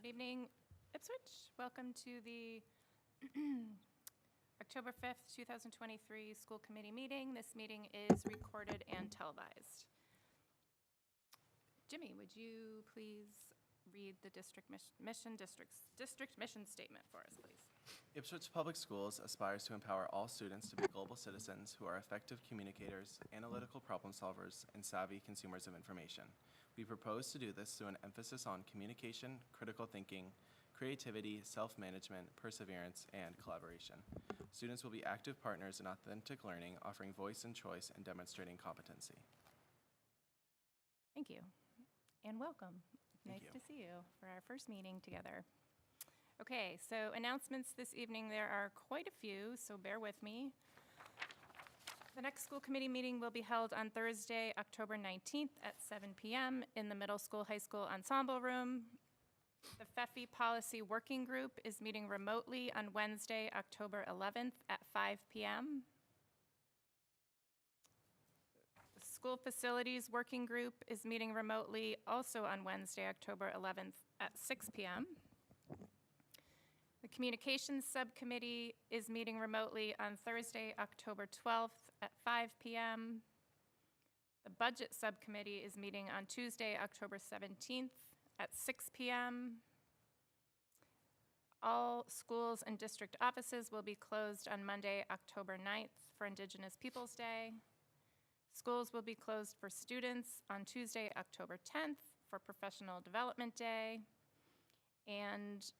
Good evening, Ipswich. Welcome to the October 5th, 2023 school committee meeting. This meeting is recorded and televised. Jimmy, would you please read the district mission statement for us, please? Ipswich Public Schools aspires to empower all students to be global citizens who are effective communicators, analytical problem solvers, and savvy consumers of information. We propose to do this through an emphasis on communication, critical thinking, creativity, self-management, perseverance, and collaboration. Students will be active partners in authentic learning, offering voice and choice and demonstrating competency. Thank you, and welcome. Thank Nice you. to see you for our first meeting together. Okay, so announcements this evening. There are quite a few, so bear with me. The next school committee meeting will be held on Thursday, October 19th at 7 p.m. in the Middle School High School Ensemble Room. The FEFI Policy Working Group is meeting remotely on Wednesday, October 11th at 5 p.m. The School Facilities Working Group is meeting remotely also on Wednesday, October 11th at 6 p.m. The Communications Subcommittee is meeting remotely on Thursday, October 12th at 5 p.m. The Budget Subcommittee is meeting on Tuesday, October 17th at 6 p.m. All schools and district offices will be closed on Monday, October 9th for Indigenous Peoples Day. Schools will be closed for students on Tuesday, October 10th for Professional Development Day. And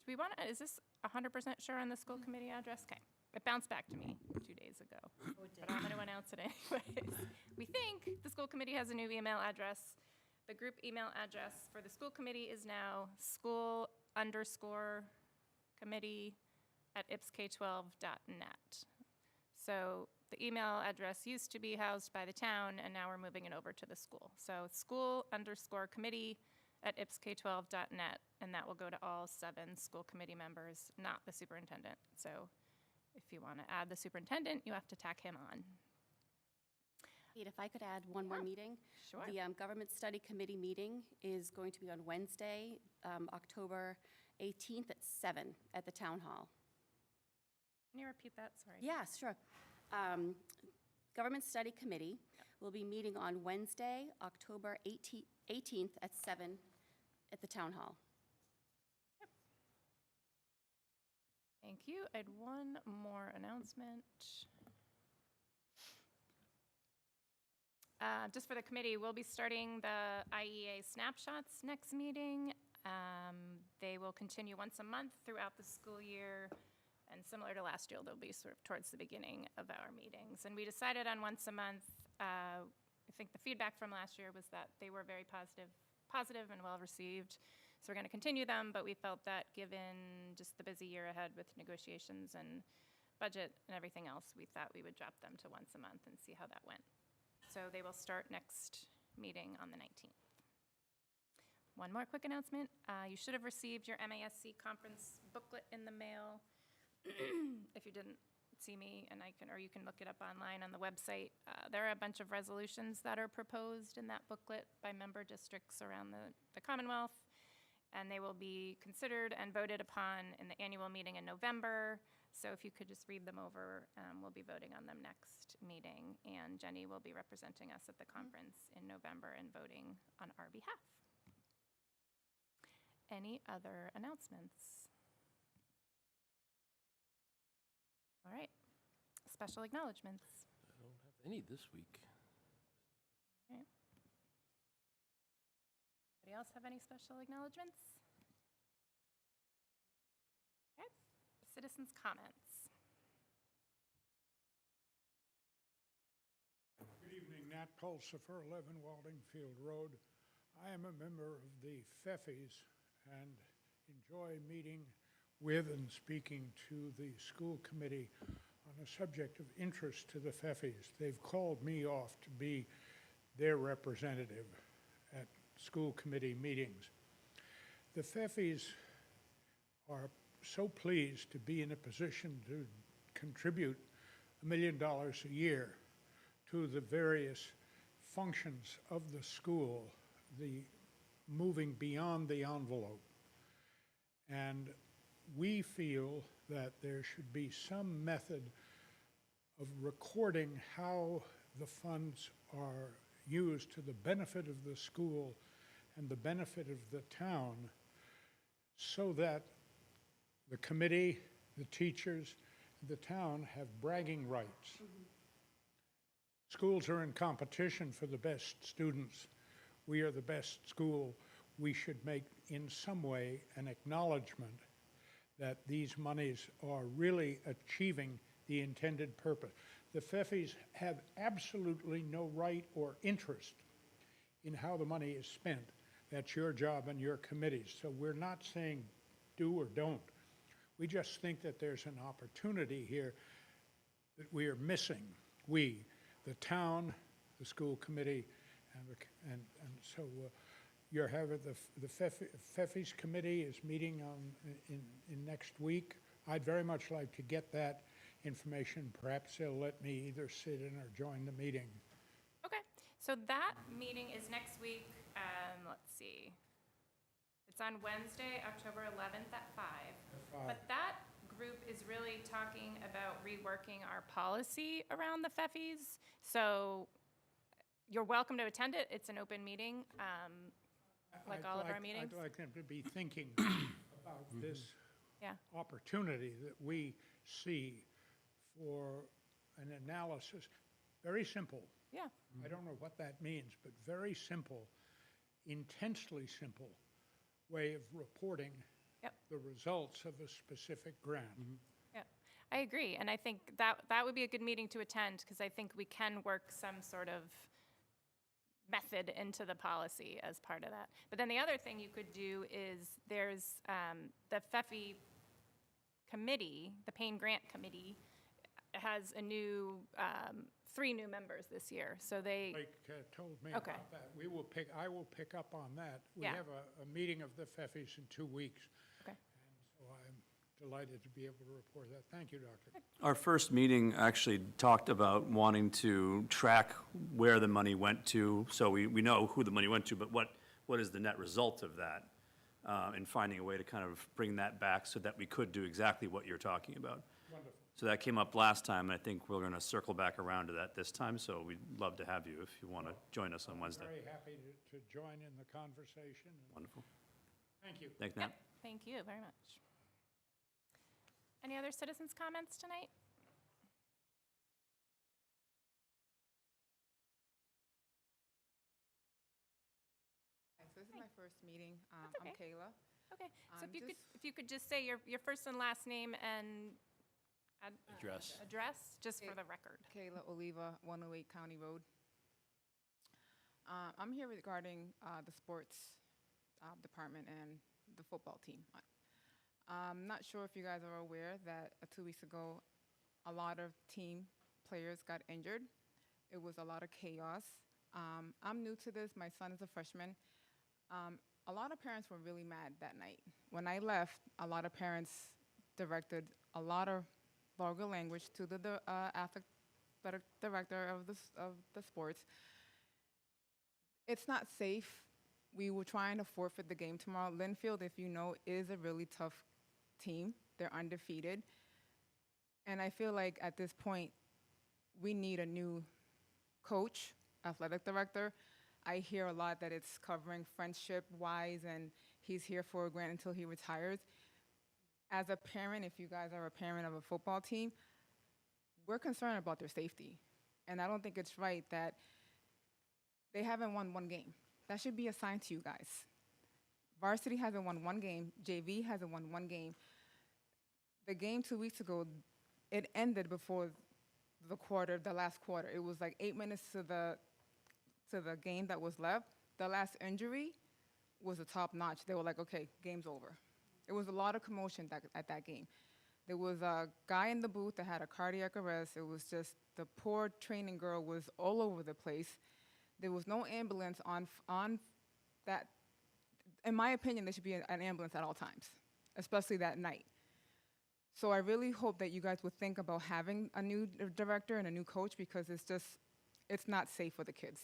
do we want to, is this 100% sure on the school committee address? Okay, it bounced back to me 2 days ago, but I'm going to announce it anyways. We think the school committee has a new email address. The group email address for the school committee is now school_committee@ipsk12.net. So the email address used to be housed by the town, and now we're moving it over to the school. So school_committee@ipsk12.net, and that will go to all 7 school committee members, not the superintendent. So if you want to add the superintendent, you have to tack him on. Kate, if I could add one more meeting. Sure. The Government Study Committee meeting is going to be on Wednesday, October 18th at 7 at the Town Hall. Can you repeat that? Sorry. Yeah, sure. Government Study Committee will be meeting on Wednesday, October 18th at 7 at the Town Hall. Yep. Thank you. I had one more announcement. Just for the committee, we'll be starting the IEA snapshots next meeting. They will continue once a month throughout the school year, and similar to last year, they'll be sort of towards the beginning of our meetings. And we decided on once a month. I think the feedback from last year was that they were very positive and well received. So we're going to continue them, but we felt that given just the busy year ahead with negotiations and budget and everything else, we thought we would drop them to once a month and see how that went. So they will start next meeting on the 19th. One more quick announcement. You should have received your MASC conference booklet in the mail. If you didn't see me, and or you can look it up online on the website. There are a bunch of resolutions that are proposed in that booklet by member districts around the Commonwealth, and they will be considered and voted upon in the annual meeting in November. So if you could just read them over, we'll be voting on them next meeting, and Jenny will be representing us at the conference in November and voting on our behalf. Any other announcements? All right, special acknowledgements. I don't have any this week. All right. Anybody else have any special acknowledgements? Okay, citizens' comments. Good evening, Nat Pulsifer, 11 Waldingfield Road. I am a member of the FEFIs and enjoy meeting with and speaking to the school committee on a subject of interest to the FEFIs. They've called me off to be their representative at school committee meetings. The FEFIs are so pleased to be in a position to contribute $1 million a year to the various functions of the school, the moving beyond the envelope. And we feel that there should be some method of recording how the funds are used to the benefit of the school and the benefit of the town, so that the committee, the teachers, the town have bragging rights. Schools are in competition for the best students. We are the best school. We should make, in some way, an acknowledgement that these monies are really achieving the intended purpose. The FEFIs have absolutely no right or interest in how the money is spent. That's your job and your committees. So we're not saying do or don't. We just think that there's an opportunity here that we are missing. We, the town, the school committee, and so you're having the FEFIS committee is meeting in next week. I'd very much like to get that information. Perhaps they'll let me either sit in or join the meeting. Okay, so that meeting is next week, let's see. It's on Wednesday, October 11th at 5. But that group is really talking about reworking our policy around the FEFIs. So you're welcome to attend it. It's an open meeting, like all of our meetings. I'd like them to be thinking about this Yeah. opportunity that we see for an analysis. Very simple. Yeah, I don't know what that means, but very simple, intensely simple way of reporting Yep. the results of a specific grant. yeah. I agree. And I think that would be a good meeting to attend, because I think we can work some sort of method into the policy as part of that. But then the other thing you could do is there's the FEFI committee, the Payne Grant Committee, has a new, 3 new members this year. So they, Blake told me Okay. about that. I will pick up on that. We Yeah. have a meeting of the FEFIs in 2 weeks. Okay. And so I'm delighted to be able to report that. Thank you, Doctor. Our first meeting actually talked about wanting to track where the money went to, so we know who the money went to, but what is the net result of that? And finding a way to kind of bring that back so that we could do exactly what you're talking about. Wonderful. So that came up last time, and I think we're going to circle back around to that this time, so we'd love to have you if you want to join us on Wednesday. Very happy to join in the conversation. Wonderful. Thank you. Thanks, Nat. Yep, thank you very much. Any other citizens' comments tonight? Hi, so this is my first meeting. That's I'm okay. Kayla. Okay, so I'm if you could just say your first and last name and Address. address, just for Okay. the record. Kayla Oliva, 108 County Road. I'm here regarding the sports department and the football team. I'm not sure if you guys are aware that 2 weeks ago, a lot of team players got injured. It was a lot of chaos. I'm new to this. My son is a freshman. A lot of parents were really mad that night. When I left, a lot of parents directed a lot of vulgar language to the athletic director of the sports. It's not safe. We were trying to forfeit the game tomorrow. Linfield, if you know, is a really tough team. They're undefeated. And I feel like at this point, we need a new coach, athletic director. I hear a lot that it's covering friendship-wise, and he's here for a grant until he retires. As a parent, if you guys are a parent of a football team, we're concerned about their safety. And I don't think it's right that they haven't won one game. That should be assigned to you guys. Varsity hasn't won one game. JV hasn't won one game. The game 2 weeks ago, it ended before the last quarter. It was like 8 minutes to the game that was left. The last injury was a top notch. They were like, okay, game's over. There was a lot of commotion at that game. There was a guy in the booth that had a cardiac arrest. It was just, the poor training girl was all over the place. There was no ambulance on that. In my opinion, there should be an ambulance at all times, especially that night. So I really hope that you guys would think about having a new director and a new coach, because it's not safe for the kids.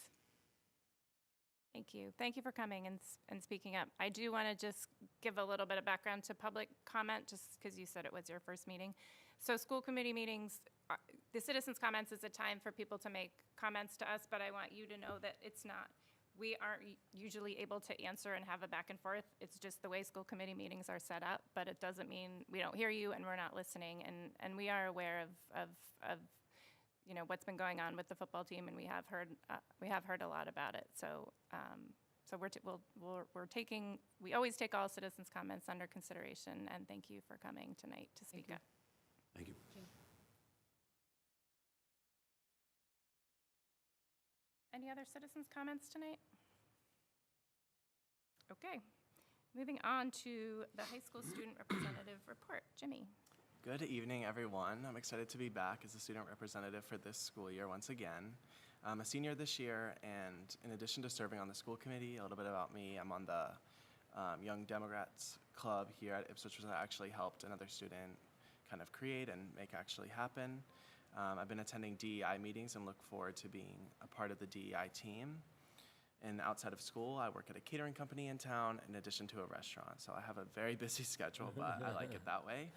Thank you. Thank you for coming and speaking up. I do want to just give a little bit of background to public comment, just because you said it was your first meeting. So school committee meetings, the citizens' comments is a time for people to make comments to us, but I want you to know that it's not, we aren't usually able to answer and have a back and forth. It's just the way school committee meetings are set up, but it doesn't mean we don't hear you and we're not listening. And we are aware of you know, what's been going on with the football team, and we have heard a lot about it. So, we always take all citizens' comments under consideration, and thank you for coming tonight to speak up. Thank you. Any other citizens' comments tonight? Okay, moving on to the high school student representative report. Jimmy. Good evening, everyone. I'm excited to be back as a student representative for this school year once again. I'm a senior this year, and in addition to serving on the school committee, a little bit about me, I'm on the Young Democrats Club here at Ipswich, which I actually helped another student kind of create and make actually happen. I've been attending DEI meetings and look forward to being a part of the DEI team. And outside of school, I work at a catering company in town in addition to a restaurant. So I have a very busy schedule, but I like it that way.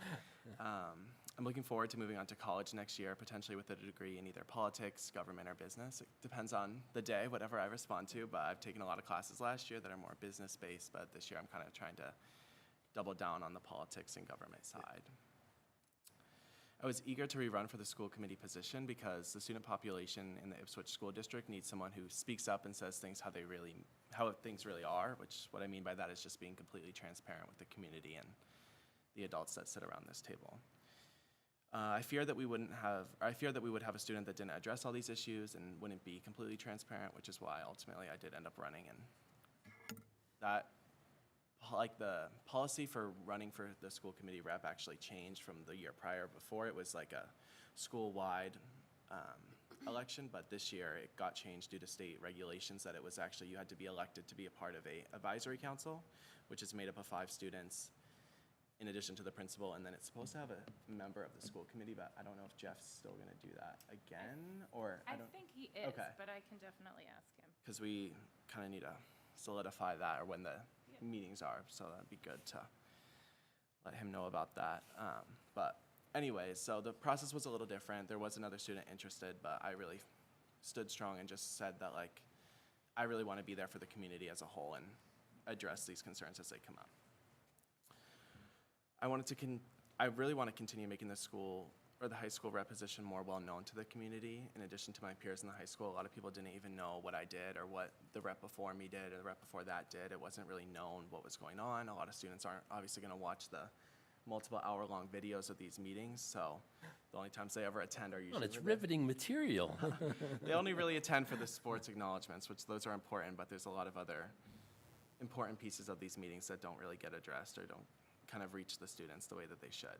I'm looking forward to moving on to college next year, potentially with a degree in either politics, government, or business. It depends on the day, whatever I respond to, but I've taken a lot of classes last year that are more business-based, but this year I'm kind of trying to double down on the politics and government side. I was eager to rerun for the school committee position because the student population in the Ipswich School District needs someone who speaks up and says things how things really are, which what I mean by that is just being completely transparent with the community and the adults that sit around this table. I fear that we would have a student that didn't address all these issues and wouldn't be completely transparent, which is why ultimately I did end up running. And that, like, the policy for running for the school committee rep actually changed from the year prior. Before, it was like a school-wide election, but this year it got changed due to state regulations that it was actually, you had to be elected to be a part of a advisory council, which is made up of 5 students in addition to the principal, and then it's supposed to have a member of the school committee, but I don't know if Jeff's still gonna do that again, or I think he is, Okay. but I can definitely ask him. because we kind of need to solidify that, or when the meetings are, so that'd be good to let him know about that. But anyways, so the process was a little different. There was another student interested, but I really stood strong and just said that, like, I really want to be there for the community as a whole and address these concerns as they come up. I really want to continue making the school or the high school rep position more well-known to the community. In addition to my peers in the high school, a lot of people didn't even know what I did or what the rep before me did or the rep before that did. It wasn't really known what was going on. A lot of students aren't obviously going to watch the multiple hour-long videos of these meetings, so the only times they ever attend are usually Well, it's riveting material. they only really attend for the sports acknowledgements, which those are important, but there's a lot of other important pieces of these meetings that don't really get addressed or don't kind of reach the students the way that they should.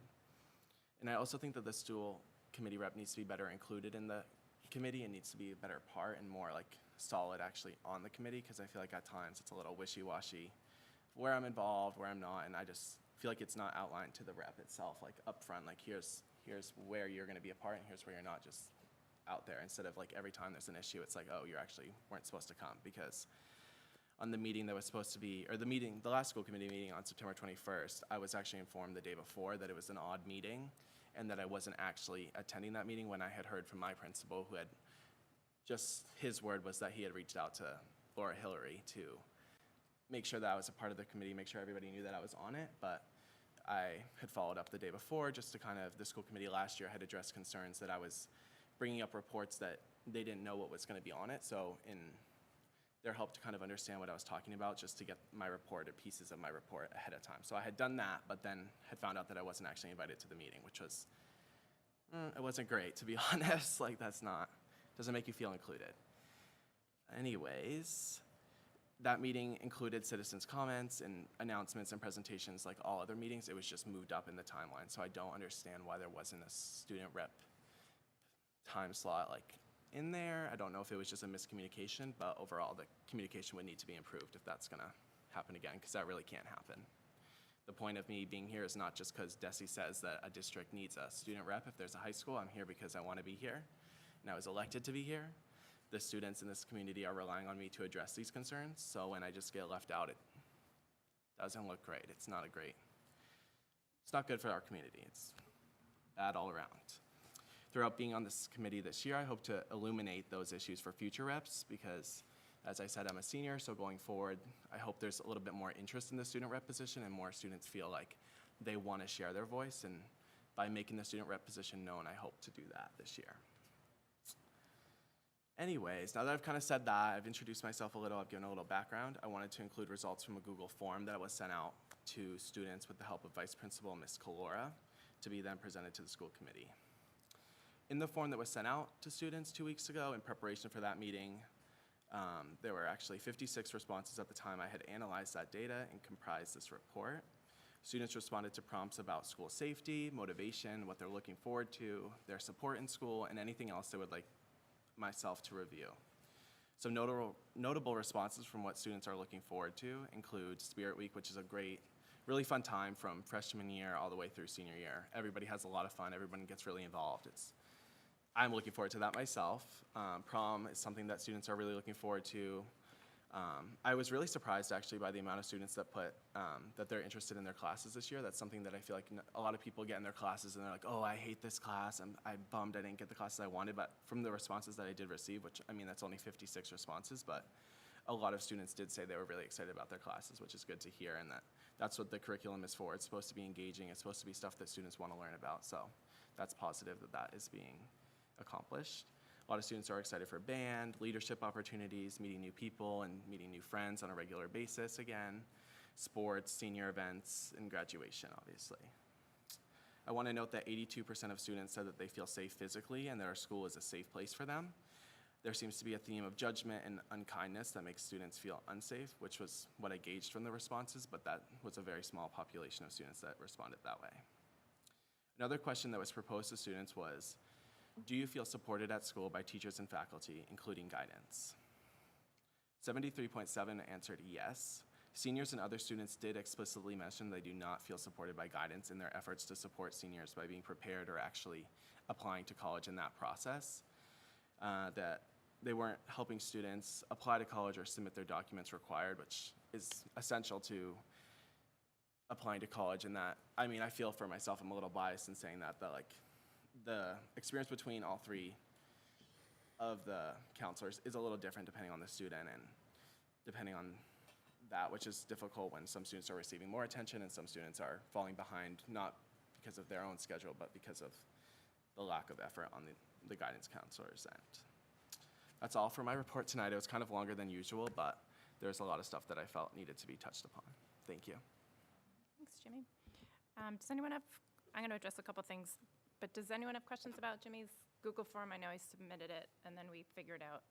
And I also think that the school committee rep needs to be better included in the committee and needs to be a better part and more like solid actually on the committee, because I feel like at times it's a little wishy-washy where I'm involved, where I'm not, and I just feel like it's not outlined to the rep itself, like up front, like here's where you're gonna be a part and here's where you're not, just out there, instead of like every time there's an issue, it's like, oh, you actually weren't supposed to come. Because on the meeting that was supposed to be, or the last school committee meeting on September 21st, I was actually informed the day before that it was an odd meeting and that I wasn't actually attending that meeting, when I had heard from my principal, who had just, his word was that he had reached out to Laura Hillary to make sure that I was a part of the committee, make sure everybody knew that I was on it. But I had followed up the day before just to kind of, the school committee last year had addressed concerns that I was bringing up reports that they didn't know what was going to be on it. So in their help to kind of understand what I was talking about, just to get my report or pieces of my report ahead of time. So I had done that, but then had found out that I wasn't actually invited to the meeting, which was, it wasn't great, to be honest. Like, doesn't make you feel included. Anyways, that meeting included citizens' comments and announcements and presentations like all other meetings. It was just moved up in the timeline. So I don't understand why there wasn't a student rep time slot like in there. I don't know if it was just a miscommunication, but overall the communication would need to be improved if that's gonna happen again, because that really can't happen. The point of me being here is not just because Desi says that a district needs a student rep. If there's a high school, I'm here because I want to be here, and I was elected to be here. the students in this community are relying on me to address these concerns. So when I just get left out, it doesn't look great. It's not good for our community. It's bad all around. Throughout being on this committee this year, I hope to illuminate those issues for future reps because, as I said, I'm a senior, so going forward, I hope there's a little bit more interest in the student rep position and more students feel like they want to share their voice, and by making the student rep position known, I hope to do that this year. Anyways, now that I've kind of said that, I've introduced myself a little, I've given a little background, I wanted to include results from a Google form that was sent out to students with the help of Vice Principal Ms. Calora to be then presented to the school committee. In the form that was sent out to students 2 weeks ago in preparation for that meeting, there were actually 56 responses at the time. I had analyzed that data and comprised this report. Students responded to prompts about school safety, motivation, what they're looking forward to, their support in school, and anything else they would like myself to review. Some notable responses from what students are looking forward to include Spirit Week, which is a great, really fun time from freshman year all the way through senior year. Everybody has a lot of fun. Everyone gets really involved. I'm looking forward to that myself. Prom is something that students are really looking forward to. I was really surprised actually by the amount of students that put that they're interested in their classes this year. That's something that I feel like a lot of people get in their classes and they're like, oh, I hate this class. I'm bummed I didn't get the classes I wanted. But from the responses that I did receive, which I mean, that's only 56 responses, but a lot of students did say they were really excited about their classes, which is good to hear. And that's what the curriculum is for. It's supposed to be engaging. It's supposed to be stuff that students want to learn about. So that's positive that is being accomplished. A lot of students are excited for band, leadership opportunities, meeting new people and meeting new friends on a regular basis again, sports, senior events, and graduation, obviously. I want to note that 82% of students said that they feel safe physically and that our school is a safe place for them. There seems to be a theme of judgment and unkindness that makes students feel unsafe, which was what I gauged from the responses, but that was a very small population of students that responded that way. Another question that was proposed to students was, do you feel supported at school by teachers and faculty, including guidance? 73.7% answered yes. Seniors and other students did explicitly mention they do not feel supported by guidance in their efforts to support seniors by being prepared or actually applying to college in that process. That they weren't helping students apply to college or submit their documents required, which is essential to applying to college. And that, I mean, I feel for myself, I'm a little biased in saying that like, the experience between all three of the counselors is a little different depending on the student and depending on that, which is difficult when some students are receiving more attention and some students are falling behind, not because of their own schedule, but because of the lack of effort on the guidance counselor's end. That's all for my report tonight. It was kind of longer than usual, but there's a lot of stuff that I felt needed to be touched upon. Thank you. Thanks, Jimmy. Does anyone have, I'm going to address a couple things, but does anyone have questions about Jimmy's Google form? I know he submitted it, and then we figured out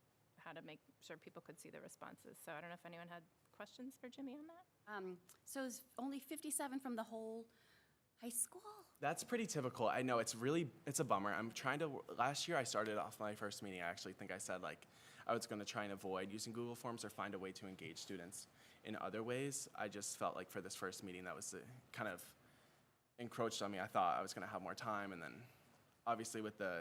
how to make sure people could see the responses. So I don't know if anyone had questions for Jimmy on that? So is only 57 from the whole high school? That's pretty typical. I know it's a bummer. Last year I started off my first meeting, I actually think I said like I was gonna try and avoid using Google Forms or find a way to engage students in other ways. I just felt like for this first meeting that was kind of encroached on me. I thought I was gonna have more time, and then obviously with the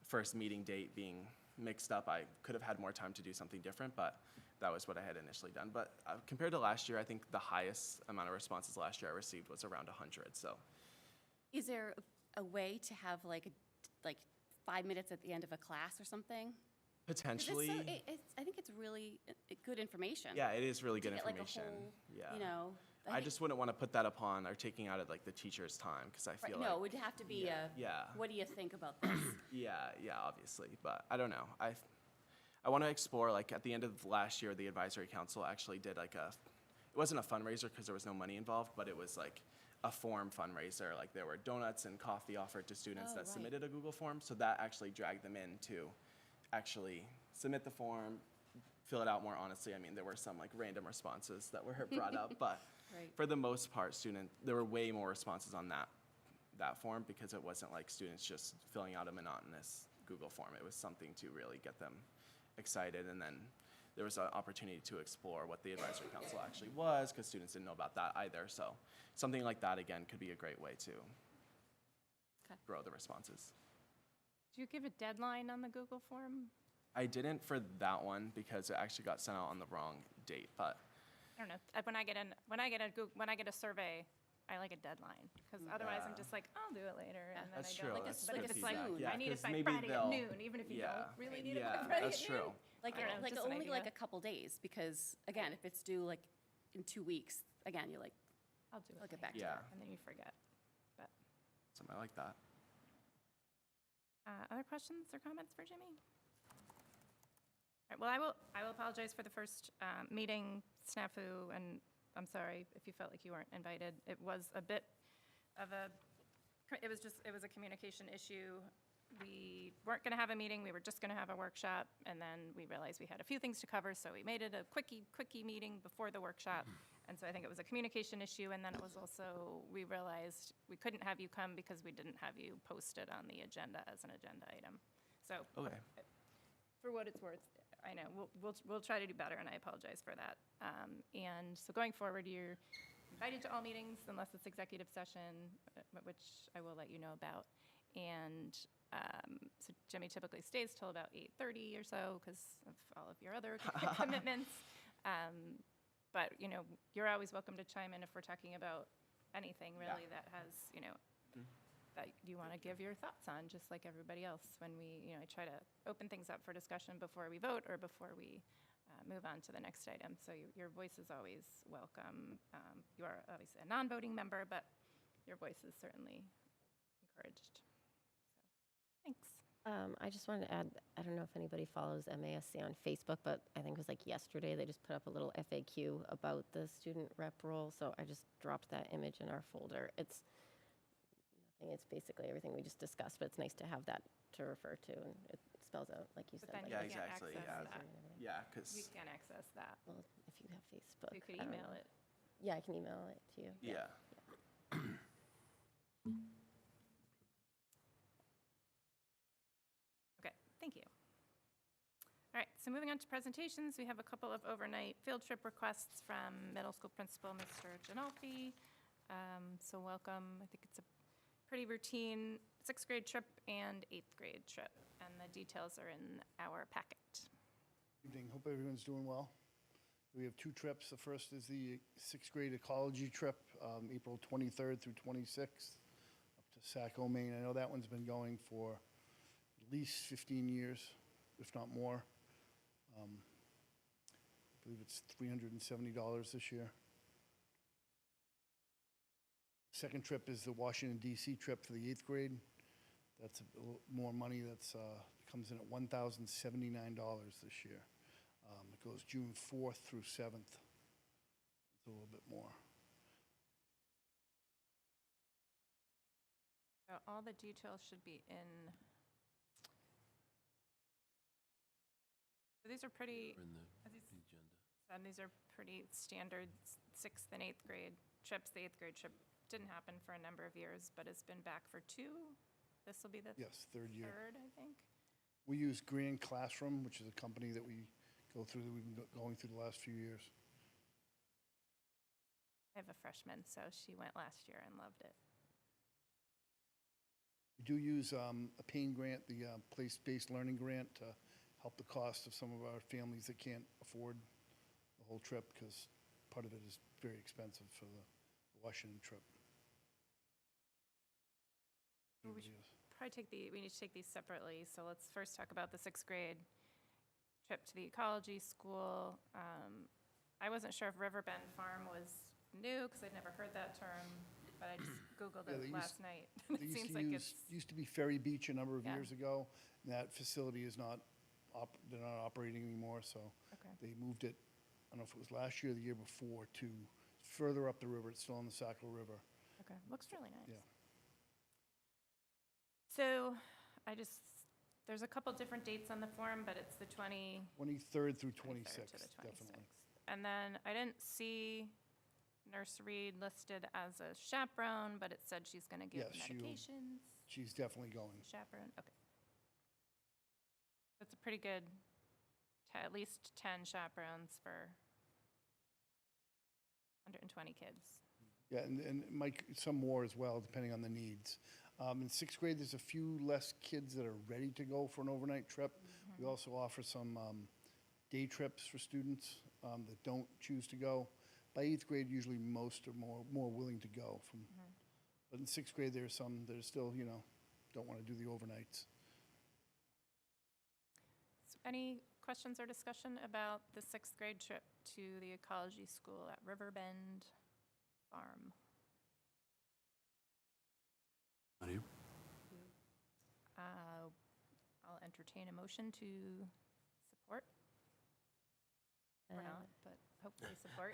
first meeting date being mixed up, I could have had more time to do something different, but that was what I had initially done. But compared to last year, I think the highest amount of responses last year I received was around 100, so. Is there a way to have like 5 minutes at the end of a class or something? Potentially. I think it's really good information. Yeah, it is really good get, information. Like, a whole, I just wouldn't want to put that upon or taking out of like the teacher's time because I feel like. No, it would have to be what do you think about this? Yeah, obviously, but I don't know. I want to explore, like at the end of last year, the advisory council actually did like it wasn't a fundraiser because there was no money involved, but it was like a form fundraiser. Like there were donuts and coffee offered to students that submitted a Google form. So that actually dragged them in to actually submit the form, fill it out more honestly. I mean, there were some like random responses that were brought up, but for the most part, there were way more responses on that form because it wasn't like students just filling out a monotonous Google form. It was something to really get them excited, and then there was an opportunity to explore what the advisory council actually was because students didn't know about that either. So something like that, again, could be a great way to grow the responses. Do you give a deadline on the Google form? I didn't for that one because it actually got sent out on the wrong date, but I don't know, when I get a survey, I like a deadline, because otherwise I'm Yeah. just like, I'll do it later, and then that's I true. don't. That's But good if it's like, feedback. Yeah, I need it 'cause by maybe Friday at they'll- noon, even if you yeah, don't really need it yeah, by Friday that's at true. noon. Like, I don't know, like just an only like idea. a couple days, because again, if it's due like in 2 weeks, again, you're like, I'll do it I'll get later, back to Yeah. and then you forget. But, Something like that. other questions or comments for Jimmy? All right, well, I will apologize for the first meeting snafu, and I'm sorry if you felt like you weren't invited. It was a bit of it was a communication issue. We weren't going to have a meeting, we were just going to have a workshop, and then we realized we had a few things to cover, so we made it a quickie meeting before the workshop. And so I think it was a communication issue, and then it was also, we realized we couldn't have you come because we didn't have you posted on the agenda as an agenda item. So Okay. for what it's worth, I know, we'll try to do better, and I apologize for that. And so going forward, you're invited to all meetings unless it's executive session, which I will let you know about. And so Jimmy typically stays till about 8:30 or so because of all of your other commitments. But, you know, you're always welcome to chime in if we're talking about anything really that has, you know, that you want to give your thoughts on, just like everybody else. When I try to open things up for discussion before we vote or before we move on to the next item. So your voice is always welcome. You are obviously a non-voting member, but your voice is certainly encouraged. So, thanks. I just wanted to add, I don't know if anybody follows MASC on Facebook, but I think it was like yesterday, they just put up a little FAQ about the student rep role, so I just dropped that image in our folder. It's nothing, it's basically everything we just discussed, but it's nice to have that to refer to, and it spells out, like you But said. then like Yeah, you can't exactly, access yeah. that. Yeah, We because, can't access that. Well, if you have Facebook. You could I don't email know. it. Yeah, I can email it to you. yeah. Okay, thank you. All right, so moving on to presentations, we have a couple of overnight field trip requests from middle school principal, Mr. Ginolfi. So welcome. I think it's a pretty routine 6th grade trip and 8th grade trip, and the details are in our packet. Evening. Hope everyone's doing well. We have 2 trips. The first is the 6th grade ecology trip, April 23rd through 26th, up to Saco, Maine. I know that one's been going for at least 15 years, if not more. I believe it's $370 this year. Second trip is the Washington DC trip for the 8th grade. That's a little more money. That's comes in at $1,079 this year. It goes June 4th through 7th. It's a little bit more. So all the details should be in. So these are pretty. In are these- the agenda. And these are pretty standard 6th and 8th grade trips. The 8th grade trip didn't happen for a number of years, but it's been back for 2. This will be the Yes, third year. third, I think. We use Grand Classroom, which is a company that we go through, that we've been going through the last few years. I have a freshman, so she went last year and loved it. We do use a PAIN grant, the place-based learning grant, to help the cost of some of our families that can't afford the whole trip, because part of it is very expensive for the Washington trip. Well, we should we need to take these separately, so let's first talk about the 6th grade trip to the ecology school. I wasn't sure if Riverbend Farm was new, because I'd never heard that term, but I just Googled Yeah, it they last night. They It used seems to like use, it's, used to be Ferry Beach a number of Yeah. years ago, and that facility is not, they're not operating anymore, so okay. they moved it, I don't know if it was last year or the year before, to further up the river. It's still on the Saco River. Okay, looks really nice. Yeah. So there's a couple different dates on the form, but it's the 23rd through 23rd 26th, to the 26th. definitely. And then I didn't see Nurse Reed listed as a chaperone, but it said she's going to give Yes, she will. medications. She's definitely going. Chaperone, okay. That's a pretty good, at least 10 chaperones for 120 kids. Yeah, and Mike, some more as well, depending on the needs. In 6th grade, there's a few less kids that are ready to go for an overnight trip. We also offer some day trips for students that don't choose to go. By 8th grade, usually most are more willing to go from, but in 6th grade, there are some that are still, don't want to do the overnights. So any questions or discussion about the 6th grade trip to the ecology school at Riverbend Farm? How do you? I'll entertain a motion to support, or not, but hopefully support.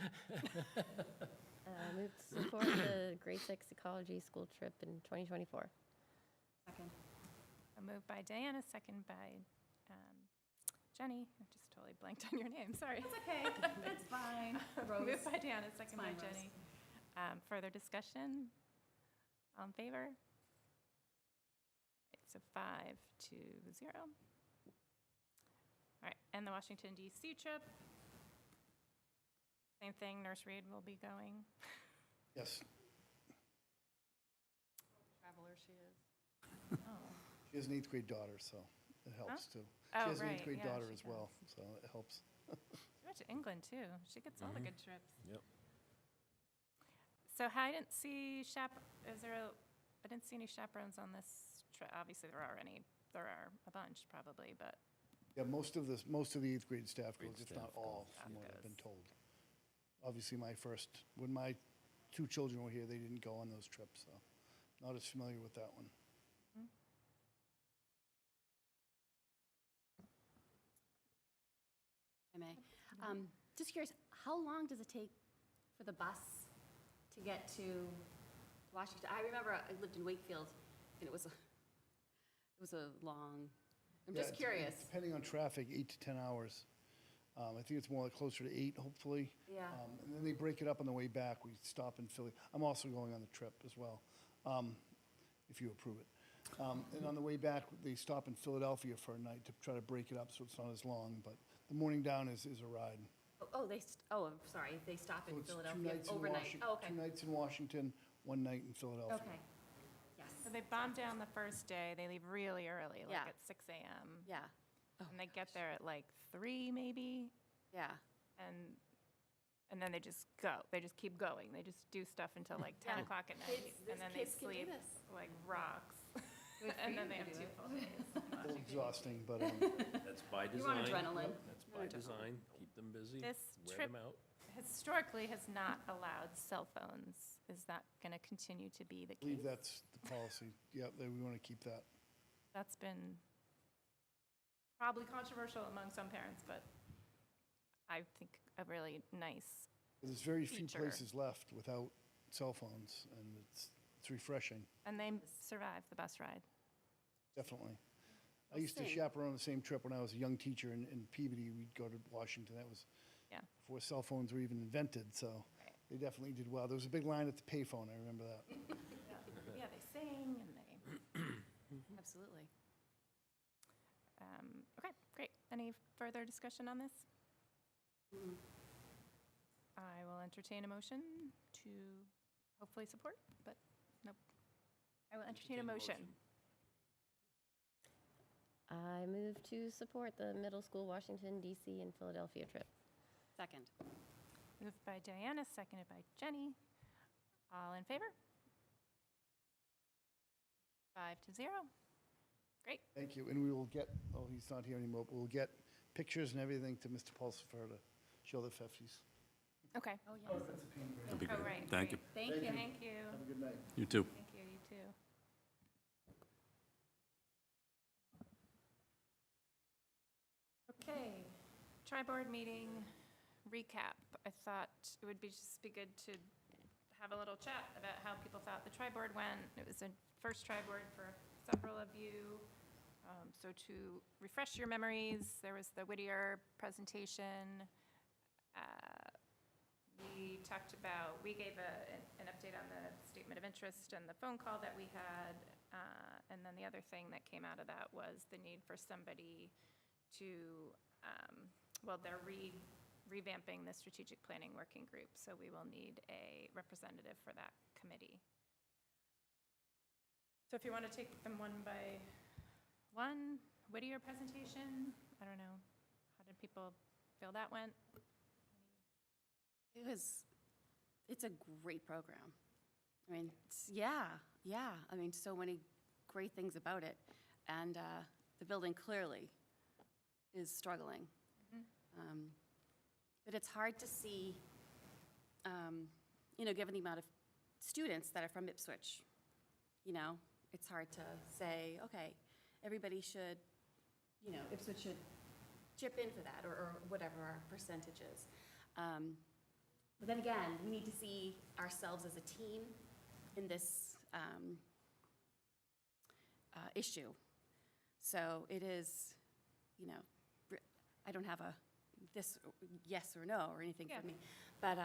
Move to support the grade 6 ecology school trip in 2024. Second. A move by Diana, second by Jenny. I just totally blanked on your name, sorry. That's okay. That's fine. Move Rose. by Diana, second by fine, Rose. Jenny. Further discussion? All in favor? Right, so 5-0. All right, and the Washington DC trip. Same thing, Nurse Reed will be going. Yes, Traveler she is. Oh, she has an 8th grade daughter, so it helps too. Oh, She has an right, 8th grade yeah, daughter she as well, so it helps. she went to England too. She gets all the good trips. Yep. So I didn't see I didn't see any chaperones on this trip. Obviously, there are a bunch probably, but Yeah, most of the 8th grade staff Grade goes, if staff not all, goes. from what Staff I've been goes. told. Obviously, when my 2 children were here, they didn't go on those trips, so not as familiar with that one. I may. Just curious, how long does it take for the bus to get to Washington? I remember I lived in Wakefield, and it was a long, I'm Yeah, just it's- curious. Depending on traffic, 8 to 10 hours. I think it's more like closer to 8, hopefully. Yeah. And then they break it up on the way back. We stop in Philly. I'm also going on the trip as well, if you approve it. And on the way back, they stop in Philadelphia for a night to try to break it up so it's not as long. But the morning down is a ride. I'm sorry, they stop So in it's 2 Philadelphia nights in overnight. Washington. Oh, okay. 2 nights in Washington, 1 night in Philadelphia. Okay. Yes. so they bomb down the first day. They leave really early, like Yeah. at 6 a.m. Yeah. And they get there at like 3 maybe, Yeah. and then they just go. They just keep going. They just do stuff until like 10 Yeah. o'clock at night, Kids- and then they kids can do sleep this. like rocks. Good for And you then they to have do 2 it. full days. A little exhausting, but That's by You design. want adrenaline. That's by design. Keep them busy. This Wear trip them out. historically has not allowed cell phones. Is that going to continue to be the I believe case? that's the policy. Yeah, we want to keep that. That's been probably controversial among some parents, but I think a really nice. There's very few Feature. places left without cell phones, and it's refreshing, And they survive the bus ride. definitely. I used to same. chaperone the same trip when I was a young teacher in Peabody. We'd go to Washington. That was Yeah. before cell phones were even invented, so Right. they definitely did well. There was a big line at the payphone, I remember that. Yeah, they sing and they. Absolutely. Okay, great. Any further discussion on this? Mm. I will entertain a motion to hopefully support, but nope. I will entertain a motion. I move to support the middle school Washington, DC, and Philadelphia trip. Second. Moved by Diana, seconded by Jenny. All in favor? 5-0. Great. Thank you, and we will get, oh, he's not here anymore, but we'll get pictures and everything to Mr. Pulsifer to show the Feffies. Okay. Oh, yes. That'd be Oh, great. right. Thank you. great. Thank you. Thank you. Have a good night. You too. Thank you, you too. Okay, tri-board meeting recap. I thought it would just be good to have a little chat about how people thought the tri-board went. It was a first tri-board for several of you. So to refresh your memories, there was the Whittier presentation. We gave an update on the statement of interest and the phone call that we had. And then the other thing that came out of that was the need for somebody to, they're revamping the strategic planning working group, so we will need a representative for that committee. So if you want to take them one by one, Whittier presentation, I don't know, how did people feel that went? It's a great program. I mean, yeah. I mean, so many great things about it. And the building clearly is struggling. But it's hard to see, given the amount of students that are from Ipswich, it's hard to say, okay, everybody should, Ipswich should chip in for that, or whatever our percentage is. But then again, we need to see ourselves as a team in this issue. So it is, I don't have a this yes or no or anything Yeah. for me, but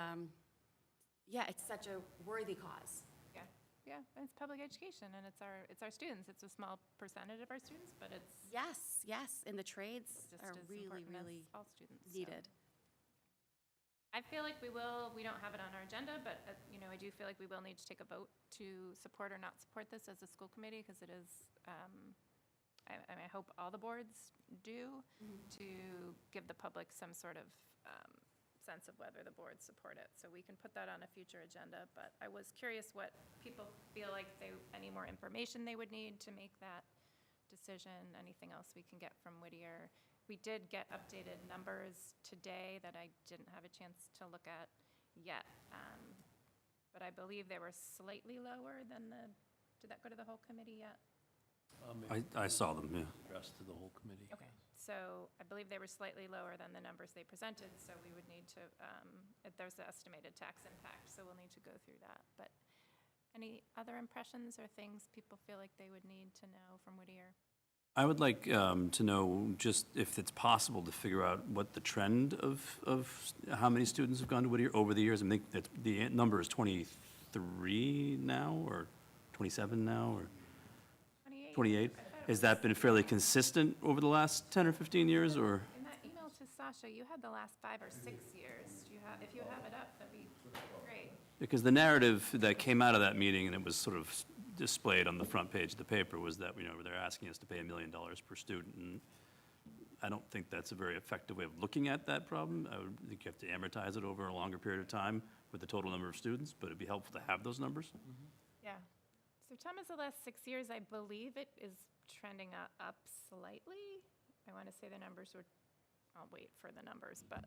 yeah, it's such a worthy cause. Yeah, and it's public education, and it's our students. It's a small percentage of our students, but it's Yes, and the trades just are as really, important really as all students. so. needed. I feel like we don't have it on our agenda, but, I do feel like we will need to take a vote to support or not support this as a school committee, because it is, I hope all the boards do, to give the public some sort of sense of whether the boards support it. So we can put that on a future agenda, but I was curious what people feel like any more information they would need to make that decision, anything else we can get from Whittier. We did get updated numbers today that I didn't have a chance to look at yet. But I believe they were slightly lower than did that go to the whole committee yet? I saw them, yeah. Rest of the whole committee. Okay, so I believe they were slightly lower than the numbers they presented, so we would need to, there's the estimated tax impact, so we'll need to go through that. But any other impressions or things people feel like they would need to know from Whittier? I would like to know just if it's possible to figure out what the trend of how many students have gone to Whittier over the years. I think the number is 23 now, or 27 now, or 28? Has that been fairly consistent over the last 10 or 15 years, or? In that email to Sasha, you had the last 5 or 6 years. If you have it up, that'd be great. Because the narrative that came out of that meeting, and it was sort of displayed on the front page of the paper, was that, they're asking us to pay $1 million per student, and I don't think that's a very effective way of looking at that problem. I would think you have to amortize it over a longer period of time with the total number of students, but it'd be helpful to have those numbers. Yeah. So Thomas, the last 6 years, I believe it is trending up slightly. I want to say the numbers were, I'll wait for the numbers, but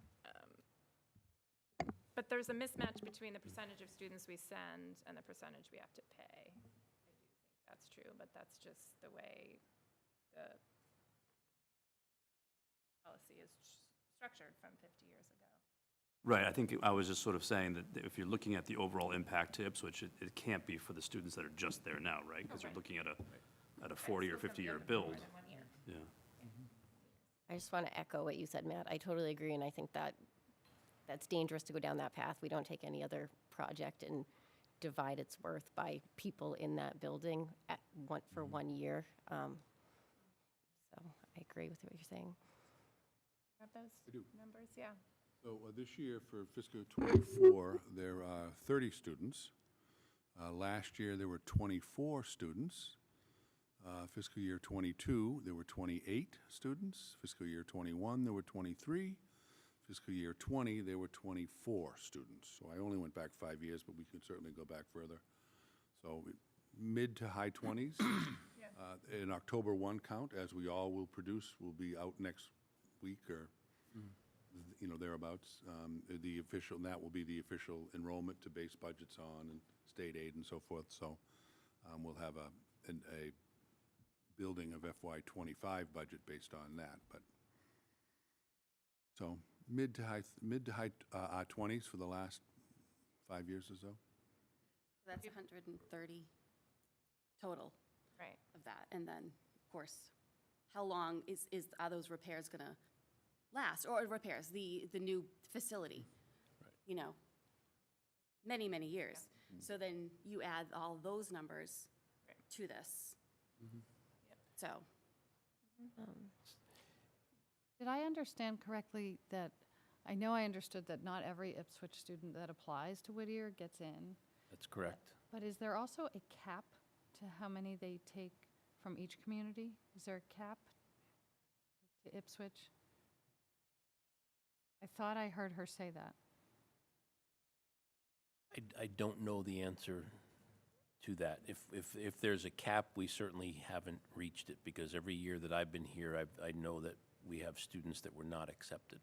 there's a mismatch between the percentage of students we send and the percentage we have to pay. I do think that's true, but that's just the way the policy is structured from 50 years ago. Right, I think I was just sort of saying that if you're looking at the overall impact to Ipswich, it can't be for the students that are just there now, right? Because you're Right. looking at a 40 or 50-year build. More than 1 year. Yeah. I just want to echo what you said, Matt. I totally agree, and I think that's dangerous to go down that path. We don't take any other project and divide its worth by people in that building for 1 year. So I agree with what you're saying. Have those I do. numbers? Yeah. So this year for fiscal '24, there are 30 students. Last year, there were 24 students. Fiscal year '22, there were 28 students. Fiscal year '21, there were 23. Fiscal year '20, there were 24 students. So I only went back 5 years, but we could certainly go back further. So mid to high 20s. An October 1 count, as we all will produce, will be out next week or thereabouts. The official, and that will be the official enrollment to base budgets on and state aid and so forth. So we'll have a building of FY '25 budget based on that. But so mid to high 20s for the last 5 years or so. So that's 130 total Right. of that. And then, of course, how long are those repairs going to last? Or repairs, the new facility? Many, many years. So then you add all those numbers Right. to this. So, Did I understand correctly that, I know I understood that not every Ipswich student that applies to Whittier gets in, That's correct. but is there also a cap to how many they take from each community? Is there a cap? to Ipswich? I thought I heard her say that. I don't know the answer to that. If there's a cap, we certainly haven't reached it, because every year that I've been here, I know that we have students that were not accepted.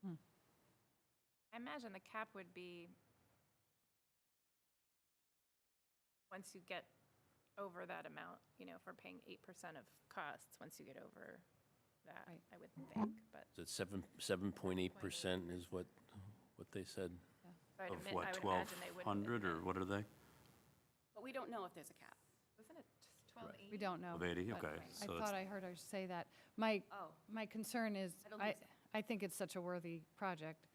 I imagine the cap would be, once you get over that amount, you know, if we're paying 8% of costs, once you get over that, Right. I would think, but. So it's 7.8% is what they said. I would Of admit- what, I would imagine they wouldn't 1,200, or admit- what are they? But we don't know if there's a cap. Wasn't it just 1280? We don't know. Of 80, but okay. I So thought I heard her say that. My, Oh, my concern is, I don't think so. I think it's such a worthy project.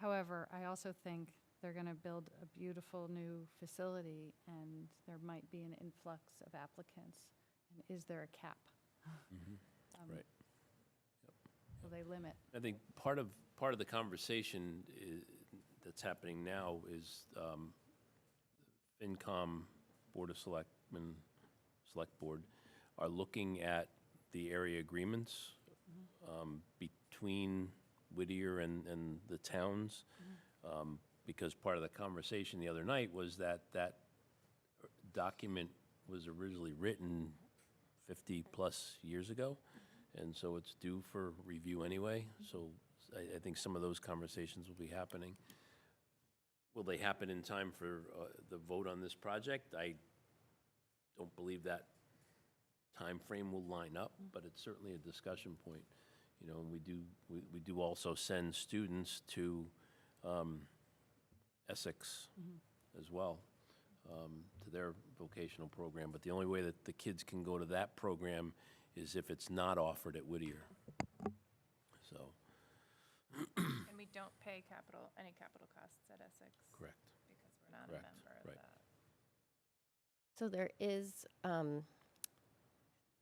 However, I also think they're going to build a beautiful new facility, and there might be an influx of applicants. And is there a cap? Right. Will they limit? I think part of the conversation that's happening now is FinCom, Board of Selectmen, Select Board, are looking at the area agreements between Whittier and the towns, because part of the conversation the other night was that document was originally written 50-plus years ago, and so it's due for review anyway. So I think some of those conversations will be happening. Will they happen in time for the vote on this project? I don't believe that time frame will line up, but it's certainly a discussion point. You know, and we do also send students to Essex as well, to their vocational program. But the only way that the kids can go to that program is if it's not offered at Whittier. So, And we don't pay any capital costs at Essex. correct. Because we're not a Correct, member of right. that. So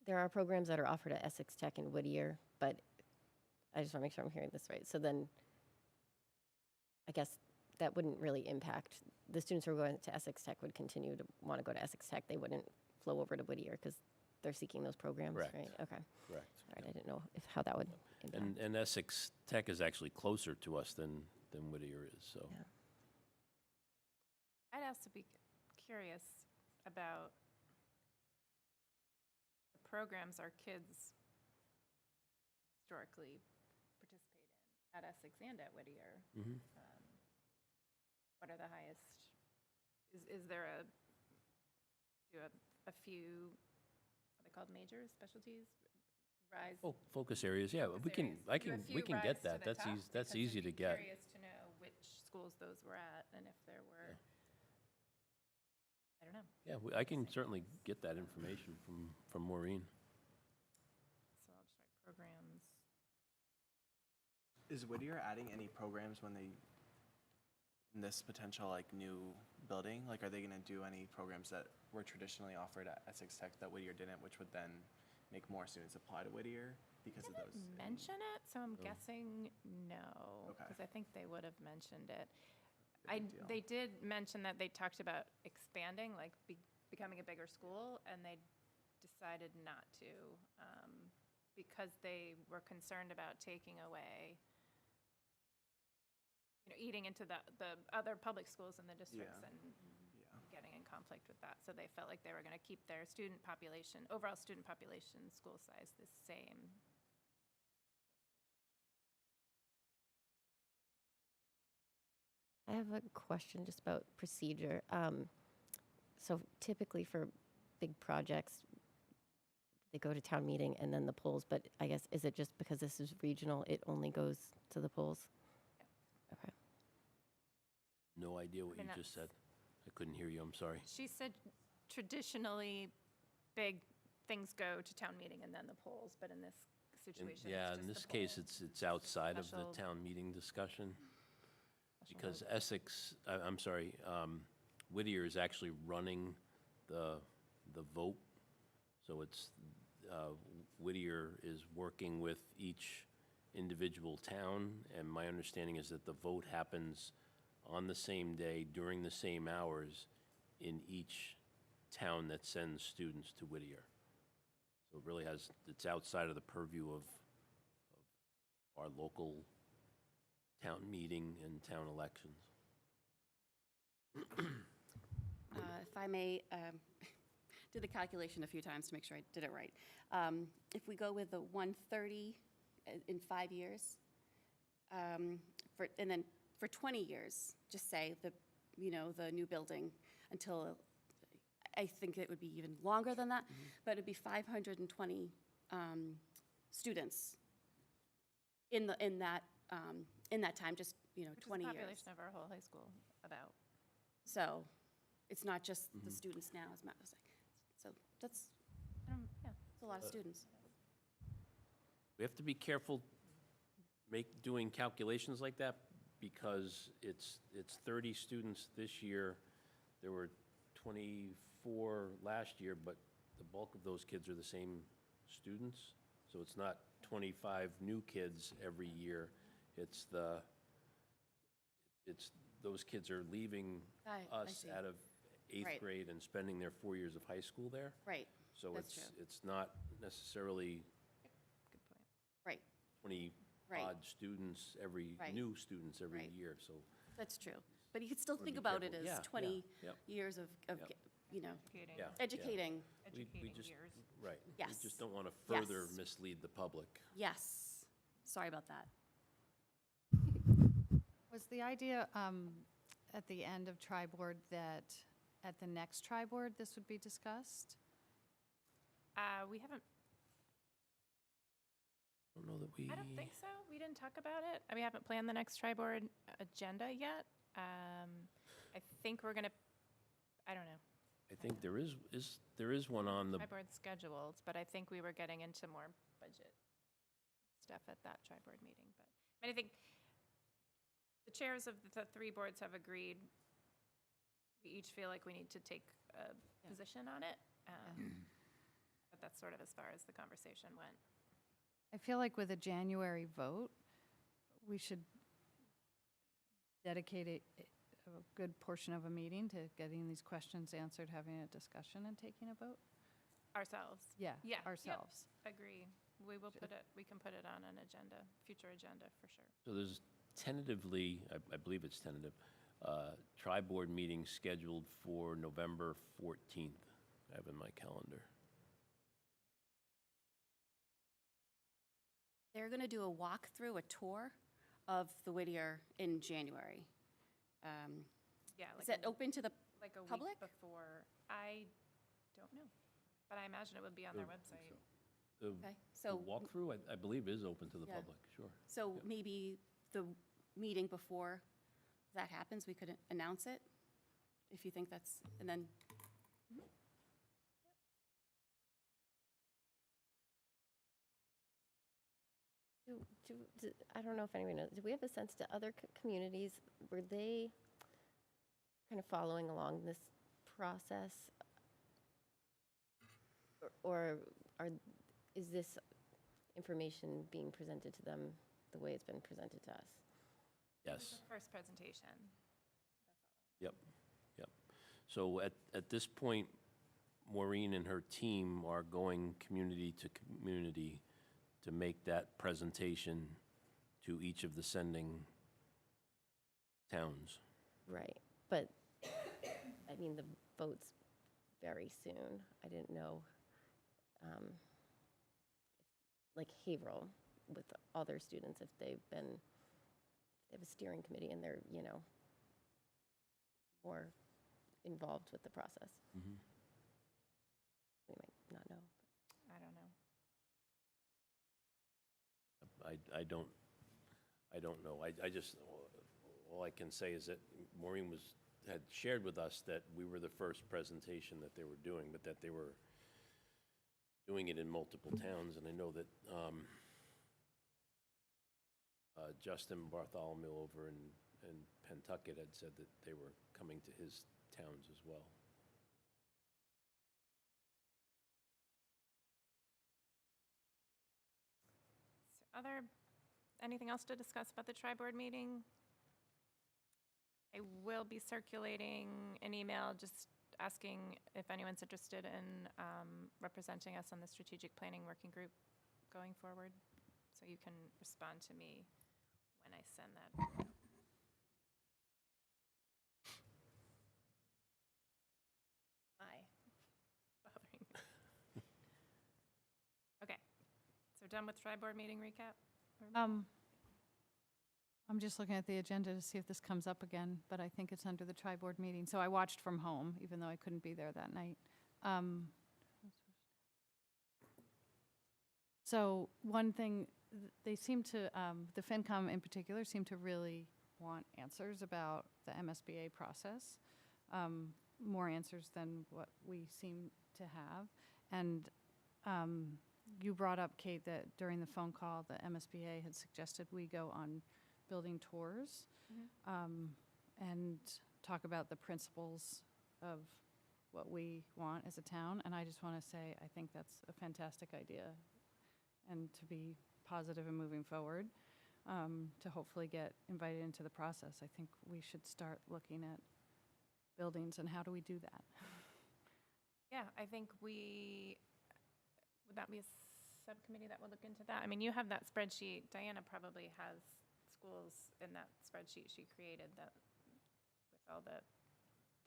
there are programs that are offered at Essex Tech and Whittier, but I just want to make sure I'm hearing this right. So then, I guess that wouldn't really impact, the students who are going to Essex Tech would continue to want to go to Essex Tech. They wouldn't flow over to Whittier because they're seeking those programs, right? Correct. Okay. Correct. All right, I didn't know how that would impact. And Essex Tech is actually closer to us than Whittier is, so. Yeah. I'd also be curious about the programs our kids historically participate in at Essex and at Whittier. Mhm. What are the highest, is there a few, what are they called, majors, specialties? Rise? Focus areas, yeah, we can, we can get that, that's easy to get. I'm curious to know which schools those were at and if there were, I don't know. Yeah, I can certainly get that information from Maureen. So I'll just write programs. Is Whittier adding any programs when they, in this potential like new building? Like, are they gonna do any programs that were traditionally offered at Essex Tech that Whittier didn't, which would then make more students apply to Whittier because of those? Mention it, so I'm guessing no, Okay. because I think they would have mentioned it. Big deal. They did mention that they talked about expanding, like becoming a bigger school, and they decided not to, because they were concerned about taking away, you know, eating into the other public schools in the districts Yeah. and Yeah. getting in conflict with that. So they felt like they were going to keep their student population, overall student population, school size the same. I have a question just about procedure. So typically for big projects, they go to town meeting and then the polls, but I guess, is it just because this is regional, it only goes to the polls? Okay. No idea what I mean, you just said. I couldn't hear you, I'm sorry. She said traditionally, big things go to town meeting and then the polls, but in this situation, Yeah, it's in just this the case, poll. it's outside of Special- the town meeting discussion, Special because vote. Essex, I'm sorry, Whittier is actually running the vote. So it's, Whittier is working with each individual town, and my understanding is that the vote happens on the same day, during the same hours, in each town that sends students to Whittier. So it really has, it's outside of the purview our local town meeting and town elections. If I may, did the calculation a few times to make sure I did it right. If we go with the 130 in 5 years, and then for 20 years, just say the new building until, I think it would be even longer than that, but it'd be 520 students in that time, just, Which 20 is the years. population of our whole high school, about. So it's not just the students now, as Matt was saying. So that's Yeah. a lot of students. We have to be careful doing calculations like that, because it's 30 students this year. There were 24 last year, but the bulk of those kids are the same students. So it's not 25 new kids every year. It's those kids are leaving I us see. out of 8th Right. grade and spending their 4 years of high school there. Right, So That's it's not necessarily Good point. right, 20 Right. odd students Right. new students every Right. year, so. that's true. But you could still Wanna think be about it careful. as Yeah, 20 yep. years of Yep. Educating. Yeah. educating. We Educating just- years. Right. We Yes. just don't want to further Yes. mislead the public. Yes, sorry about that. Was the idea at the end of tri-board that at the next tri-board, this would be discussed? We haven't, I don't know that we. I don't think so. We didn't talk about it. We haven't planned the next tri-board agenda yet. I think we're gonna, I don't know. I think there is one on the, Tri-board scheduled, but I think we were getting into more budget stuff at that tri-board meeting, but I think the chairs of the 3 boards have agreed. We each feel like we need to take a position on it. But that's sort of as far as the conversation went. I feel like with a January vote, we should dedicate a good portion of a meeting to getting these questions answered, having a discussion, and taking a vote. Ourselves. Yeah, Yeah, yep. ourselves. Agree. We can put it on an agenda, future agenda, for sure. so there's tentatively, I believe it's tentative, tri-board meeting scheduled for November 14th. I have in my calendar. They're going to do a walkthrough, a tour of the Whittier in January. Yeah, Is that open to the, like a public? week before? I don't know, but I imagine it would be on their website. The okay, the so, walkthrough, I believe, is open to the Yeah. public, sure. so Yep. maybe the meeting before that happens, we could announce it, if you think that's, and then, I don't know if anyone knows, do we have a sense to other communities, were they kind of following along this process? Or is this information being presented to them the way it's been presented to us? Yes. First presentation. Yep. So at this point, Maureen and her team are going community to community to make that presentation to each of the sending towns. Right, but, I mean, the vote's very soon. I didn't know, like Haverhill, with all their students, if they have a steering committee and they're, more involved with the process. Mhm. We might not know. I don't know. I don't know. I just, all I can say is that Maureen had shared with us that we were the first presentation that they were doing, but that they were doing it in multiple towns. And I know that Justin Bartholomew over in Pentucket had said that they were coming to his towns as well. So anything else to discuss about the tri-board meeting? I will be circulating an email just asking if anyone's interested in representing us on the strategic planning working group going forward. so you can respond to me when I send that. Why? Bothering me. Okay, so done with tri-board meeting recap? I'm just looking at the agenda to see if this comes up again, but I think it's under the tri-board meeting. So I watched from home, even though I couldn't be there that night. So one thing, they seem to, the FinCom in particular, seem to really want answers about the MSBA process, more answers than what we seem to have. And you brought up, Kate, that during the phone call, the MSBA had suggested we go on building tours and talk about the principles of what we want as a town. And I just want to say, I think that's a fantastic idea, and to be positive and moving forward, to hopefully get invited into the process. I think we should start looking at buildings and how do we do that? Yeah, I think would that be a subcommittee that would look into that? I mean, you have that spreadsheet. Diana probably has schools in that spreadsheet she created that with all the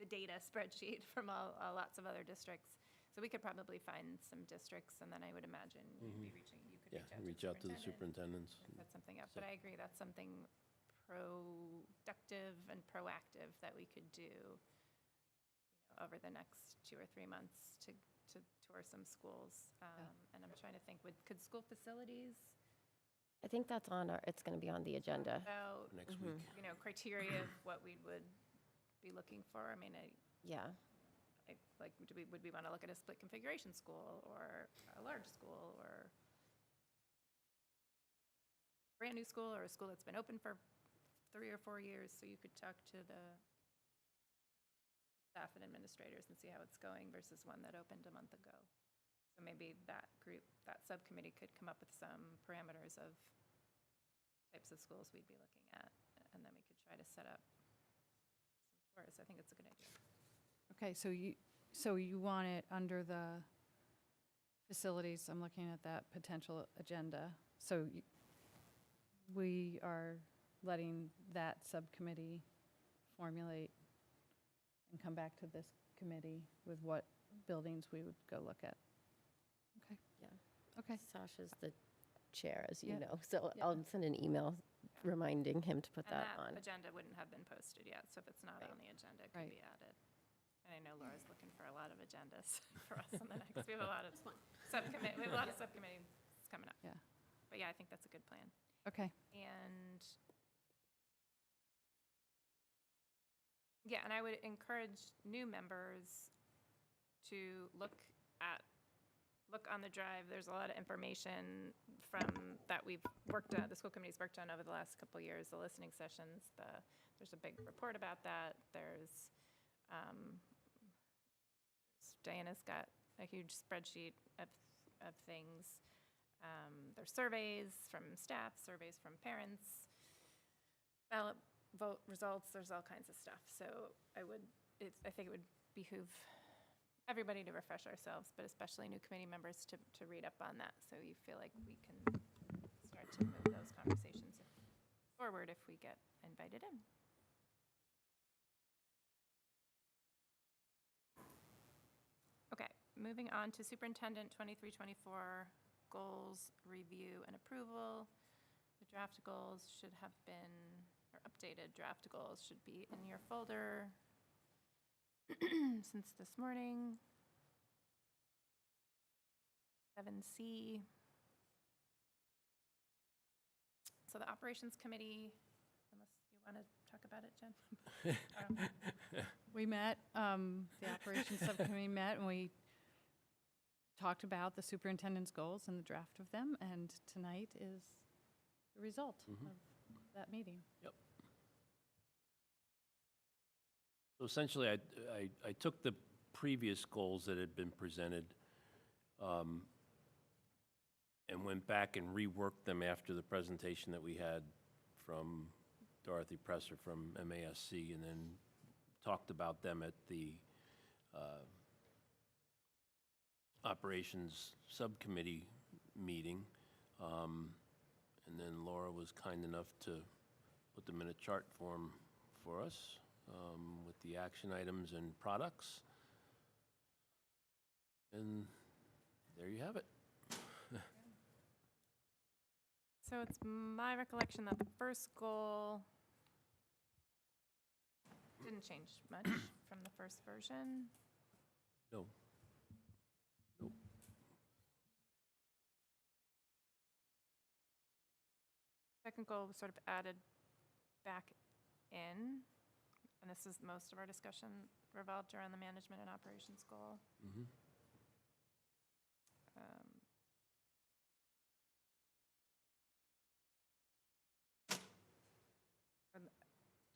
data spreadsheet from lots of other districts. So we could probably find some districts, and then I would imagine you'd be you could Yeah, reach out to the superintendents. Set something up, but I agree, that's something productive and proactive that we could do, over the next 2 or 3 months to tour some schools. And I'm trying to think, could school facilities, I think that's it's going to be on the agenda. about, Next week. criteria of what we would be looking for? I mean, Yeah. would we want to look at a split configuration school or a large school or a brand new school or a school that's been open for 3 or 4 years? So you could talk to the staff and administrators and see how it's going versus one that opened a month ago. So maybe that subcommittee could come up with some parameters of types of schools we'd be looking at, and then we could try to set up some tours. I think it's a good idea. Okay, so you want it under the facilities, I'm looking at that potential agenda. So we are letting that subcommittee formulate and come back to this committee with what buildings we would go look at. Okay. Yeah. Okay. Sasha's the chair, as you Yeah. know, so Yeah. I'll send an email reminding him to put And that that on. agenda wouldn't have been posted yet, so if it's not on the agenda, it could Right. be added. And I know Laura's looking for a lot of agendas for us in the next, we have a lot of subcommittee, we have a lot of subcommittees coming up. Yeah. But yeah, I think that's a good plan. Okay. And yeah, and I would encourage new members to look on the drive. There's a lot of information that we've worked on, the school committee's worked on over the last couple of years, the listening sessions, there's a big report about that. There's Diana's got a huge spreadsheet of things. There's surveys from staff, surveys from parents, ballot vote results, there's all kinds of stuff. So I think it would behoove everybody to refresh ourselves, but especially new committee members to read up on that, so you feel like we can start to move those conversations forward if we get invited in. Okay, moving on to superintendent 23-24 goals review and approval. The draft goals should have been, or updated draft goals should be in your folder since this morning. 7C. So the operations committee, unless you want to talk about it, Jen? We met, the operations subcommittee met, and we talked about the superintendent's goals and the draft of them, and tonight is the result of that meeting. Yep. So essentially, I took the previous goals that had been presented and went back and reworked them after the presentation that we had from Dorothy Presser from MASC, and then talked about them at the operations subcommittee meeting. And then Laura was kind enough to put them in a chart form for us with the action items and products. And there you have it. So it's my recollection that the first goal didn't change much from the first version. No. Nope. Second goal was sort of added back in, and this is most of our discussion revolved around the management and operations goal. Mhm.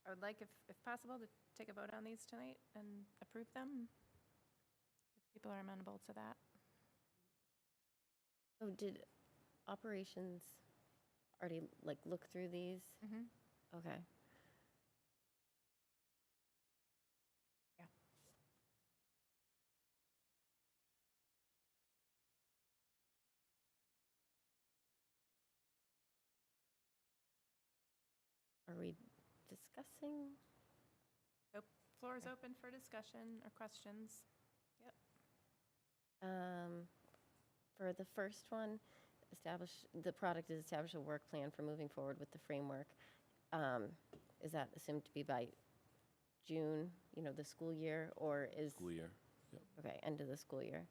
I would like, if possible, to take a vote on these tonight and approve them, if people are amenable to that. Oh, did operations already, like, look through these? Mm-hmm. Okay. Yeah. Are we discussing? Floor is open for discussion or questions. For the first one, the product is establish a work plan for moving forward with the framework. Is that assumed to be by June, the school year, or is? School year. Yep. Okay, end of the school year.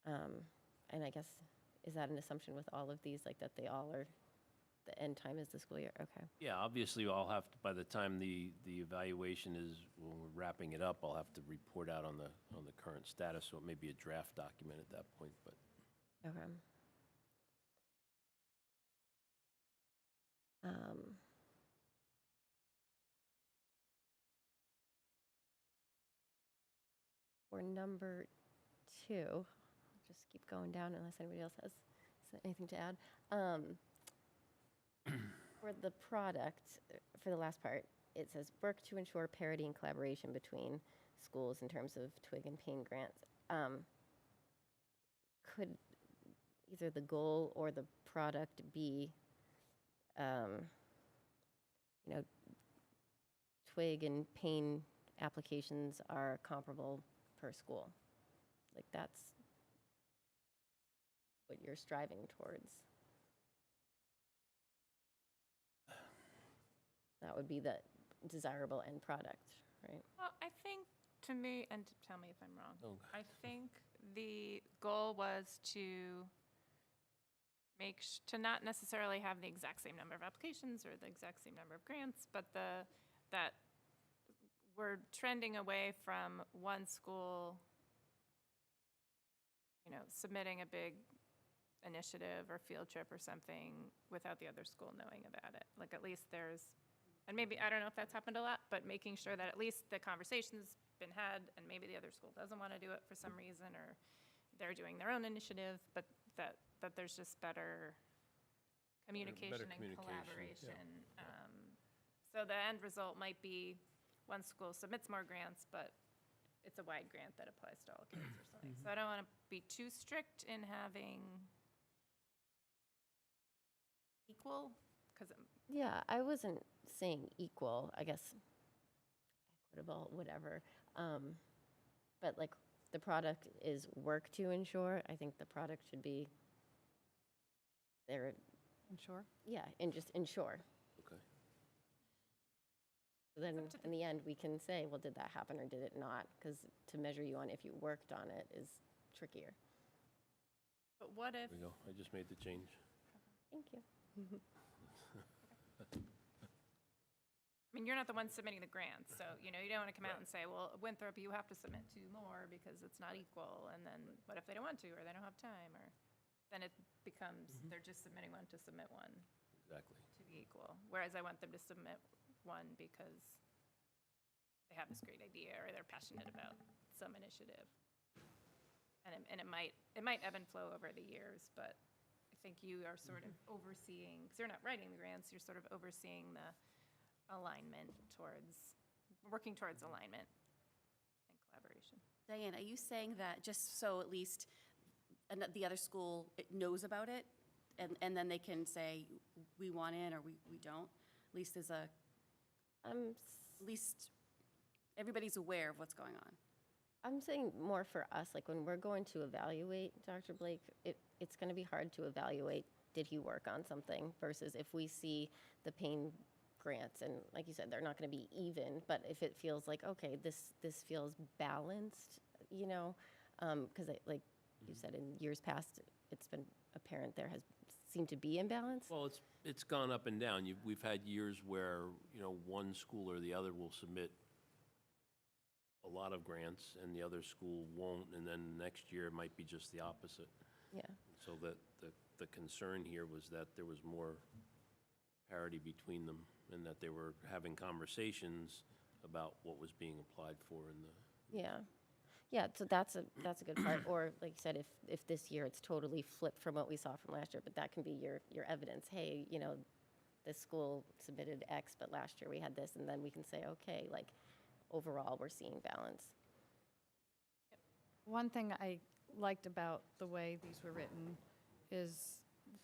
And I guess, is that an assumption with all of these, like that they all are, the end time is the school year? Okay. Yeah, obviously, I'll have to, by the time the evaluation is, when we're wrapping it up, I'll have to report out on the current status, so it may be a draft document at that point, but. Okay. For number 2, I'll just keep going down unless anybody else has anything to add. For the product, for the last part, it says work to ensure parity and collaboration between schools in terms of TWIG and PAIN grants. Could either the goal or the product be, TWIG and PAIN applications are comparable per school? Like, that's what you're striving towards. That would be the desirable end product, right? Well, I think, to me, and tell me if I'm wrong, Oh. I think the goal was to to not necessarily have the exact same number of applications or the exact same number of grants, but that we're trending away from one school, submitting a big initiative or field trip or something without the other school knowing about it. Like, at least there's, and maybe, I don't know if that's happened a lot, but making sure that at least the conversation's been had, and maybe the other school doesn't want to do it for some reason, or they're doing their own initiative, but that there's just better communication and communication, collaboration. So the end result might be one school submits more grants, but it's a wide grant that applies to all kids or something. So I don't want to be too strict in having equal, because Yeah, I wasn't saying equal, I guess equitable, whatever. But like, the product is work to ensure. I think the product should be there, Sure. yeah, and just ensure. Okay. So then, in the end, we can say, well, did that happen or did it not? Because to measure you on if you worked on it is trickier. but what if, There we go. I just made the change. Thank you. I mean, you're not the one submitting the grants, so, you don't want to come out and say, well, Winthrop, you have to submit 2 more because it's not equal, and then what if they don't want to, or they don't have time, or then it becomes, they're just submitting one to submit one Exactly. to be equal. Whereas I want them to submit one because they have this great idea, or they're passionate about some initiative. And it might ebb and flow over the years, but I think you are sort of overseeing, because you're not writing the grants, you're sort of overseeing the alignment working towards alignment and collaboration. Diane, are you saying that just so at least the other school knows about it, and then they can say, we want in or we don't, at least as a, I'm at least everybody's aware of what's going on. I'm saying more for us, like when we're going to evaluate Dr. Blake, it's going to be hard to evaluate, did he work on something, versus if we see the pain grants, and like you said, they're not going to be even, but if it feels like, okay, this feels balanced, you know, because like you said, in years past, it's been apparent there has seemed to be imbalance. Well, it's gone up and down. We've had years where, you know, one school or the other will submit a lot of grants and the other school won't, and then next year it might be just the opposite. Yeah. So that the concern here was that there was more parity between them and that they were having conversations about what was being applied for in the. Yeah. Yeah, so that's a good part. Or like you said, if this year it's totally flipped from what we saw from last year, but that can be your evidence. Hey, you know, this school submitted X, but last year we had this, and then we can say, okay, like overall we're seeing balance. One thing I liked about the way these were written is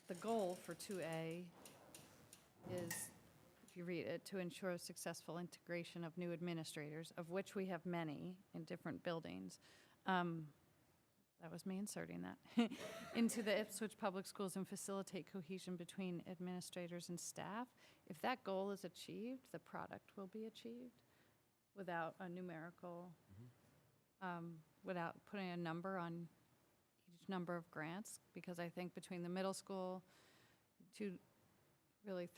the goal for 2A is, if you read it, to ensure successful integration of new administrators, of which we have many in different buildings. That was me inserting that. Into the Ipswich Public Schools and facilitate cohesion between administrators and staff. If that goal is achieved, the product will be achieved without a numerical, without putting a number on each number of grants, because I think between the middle school,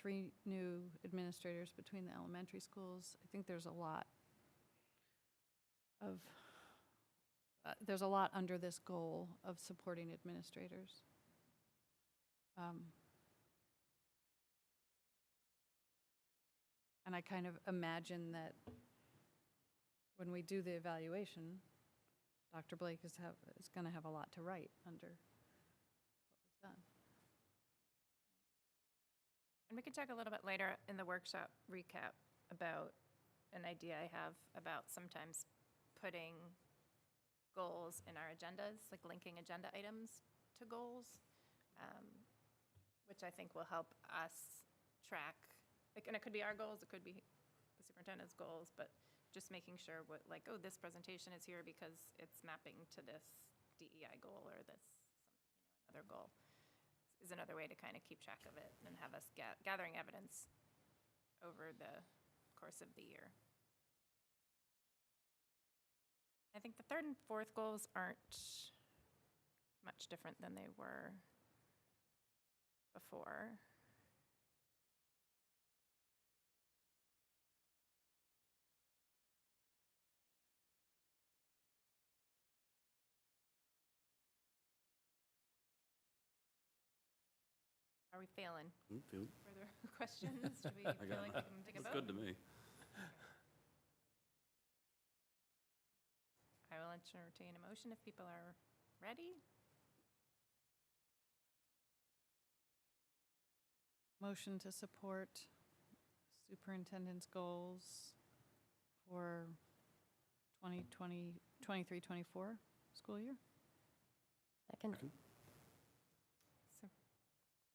three new administrators between the elementary schools, I think there's a lot of, there's a lot under this goal of supporting administrators. And I kind of imagine that when we do the evaluation, Dr. Blake is going to have a lot to write under what was done. And we can talk a little bit later in the workshop recap about an idea I have about sometimes putting goals in our agendas, like linking agenda items to goals, which I think will help us track, like, and it could be our goals, it could be the superintendent's goals, but just making sure what, like, oh, this presentation is here because it's mapping to this DEI goal or this, another goal, is another way to kind of keep track of it and have us gathering evidence over the course of the year. I think the third and fourth goals aren't much different than they were before. Are we failing? Further questions? Do we feel like we can take a vote? Good to me. I will entertain a motion if people are ready. Motion to support superintendent's goals for 23-24 school year. Second. So,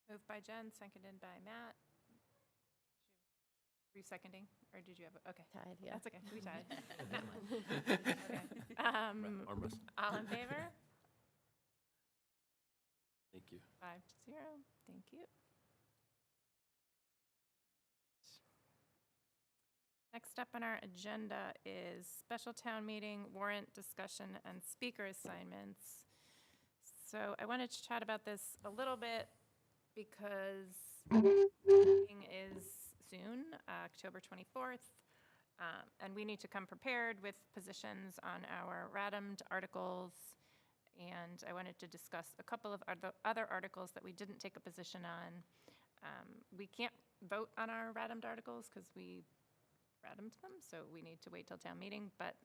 moved by Jen, seconded by Matt. Were you seconding, or did you have, okay. Tied, yeah. That's okay, we tied. Okay. Arm wrestle. All in favor? Thank you. 5-0, thank you. Next up on our agenda is special town meeting, warrant discussion, and speaker assignments. So I wanted to chat about this a little bit because meeting is soon, October 24th, and we need to come prepared with positions on our RADM'd articles, and I wanted to discuss a couple of other articles that we didn't take a position on. We can't vote on our RADM'd articles because we RADM'd them, so we need to wait till town meeting, but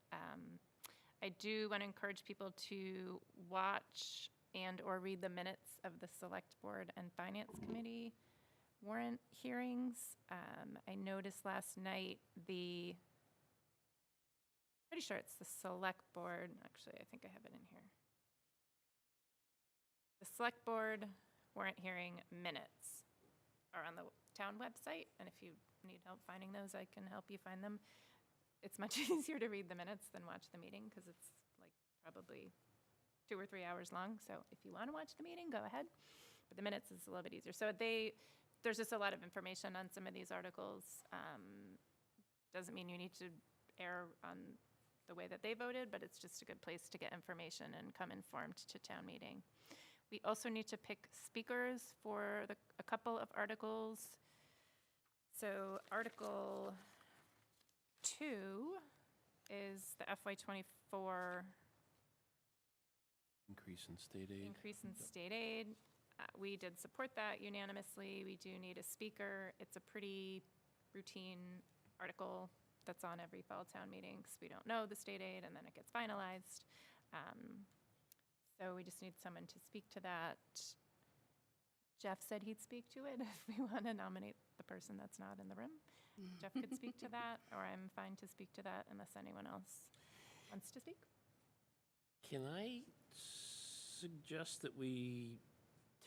I do want to encourage people to watch and or read the minutes of the Select Board and Finance Committee warrant hearings. I noticed last night pretty sure it's the Select Board, actually I think I have it in here. The Select Board warrant hearing minutes are on the town website, and if you need help finding those, I can help you find them. It's much easier to read the minutes than watch the meeting, because it's like probably 2 or 3 hours long, so if you want to watch the meeting, go ahead. But the minutes is a little bit easier. So there's just a lot of information on some of these articles. Doesn't mean you need to err on the way that they voted, but it's just a good place to get information and come informed to town meeting. We also need to pick speakers for a couple of articles. So Article 2 is the FY '24 Increase in state aid. increase in state aid. We did support that unanimously. We do need a speaker. It's a pretty routine article that's on every fall town meeting, because we don't know the state aid, and then it gets finalized. So we just need someone to speak to that. Jeff said he'd speak to it if we want to nominate the person that's not in the room. Jeff could speak to that, or I'm fine to speak to that unless anyone else wants to speak. Can I suggest that we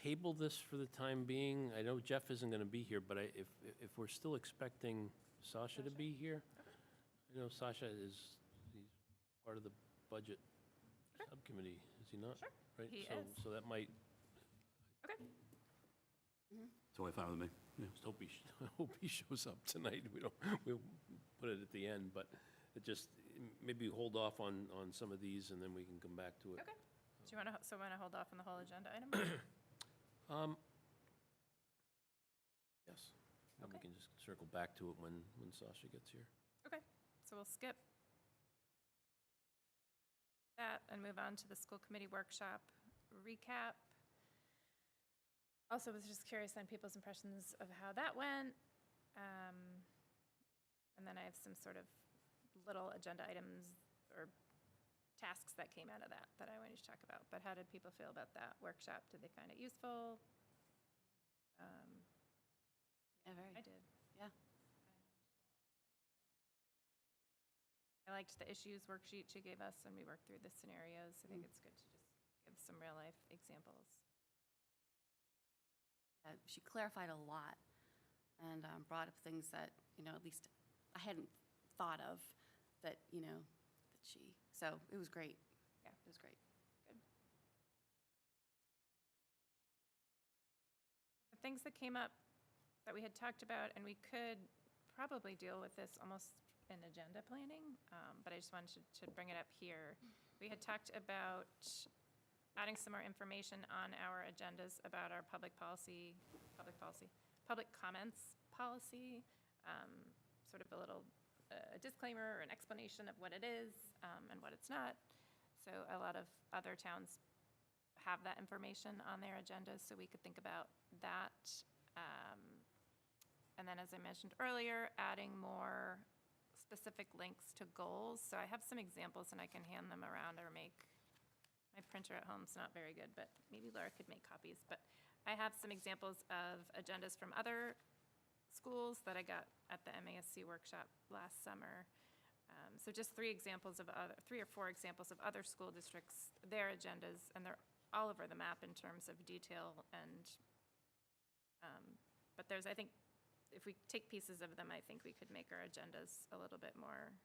table this for the time being? I know Jeff isn't going to be here, but if we're still expecting Sasha to be here, I know Sasha he's part of the budget subcommittee, is he not? Sure, Right? he So- is. So that might, Okay. It's totally fine with me. Yeah. just hope hope he shows up tonight. We'll put it at the end, but it just, maybe hold off on some of these, and then we can come back to it. Okay. Do you want to hold off on the whole agenda item? Yes. And we Okay. can just circle back to it when Sasha gets here. Okay, so we'll skip that and move on to the school committee workshop recap. Also, was just curious on people's impressions of how that went. And then I have some sort of little agenda items or tasks that came out of that I wanted to talk about. But how did people feel about that workshop? Did they find it useful? Yeah, very. I did. Yeah. I liked the issues worksheet she gave us, and we worked through the scenarios. I think it's good to just give some real-life examples. She clarified a lot and brought up things that, at least I hadn't thought of that, so it was great. Yeah. It was great. The things that came up that we had talked about, and we could probably deal with this almost in agenda planning, but I just wanted to bring it up here. We had talked about adding some more information on our agendas about our public comments policy, sort of a little disclaimer or an explanation of what it is and what it's not. So a lot of other towns have that information on their agendas, so we could think about that. And then, as I mentioned earlier, adding more specific links to goals. So I have some examples, and I can hand them around or make. My printer at home's not very good, but maybe Laura could make copies. But I have some examples of agendas from other schools that I got at the MASC workshop last summer. So just 3 or 4 examples of other school districts, their agendas, and they're all over the map in terms of detail. And but there's, I think, if we take pieces of them, I think we could make our agendas a little bit more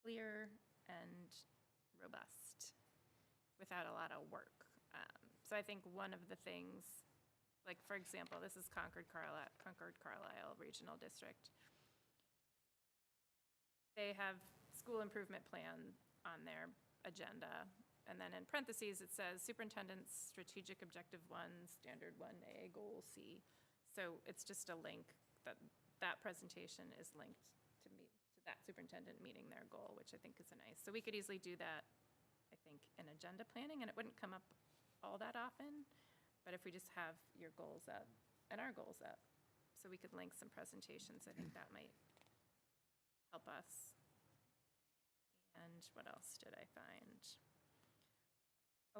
clear and robust without a lot of work. So I think one of the things, like for example, this is Concord Carlisle Regional District. They have school improvement plan on their agenda. And then in parentheses, it says Superintendent's Strategic Objective 1, Standard 1A, Goal C. So it's just a link that presentation is linked to that superintendent meeting their goal, which I think is nice. So we could easily do that, I think, in agenda planning, and it wouldn't come up all that often. But if we just have your goals up and our goals up, so we could link some presentations, I think that might help us. And what else did I find?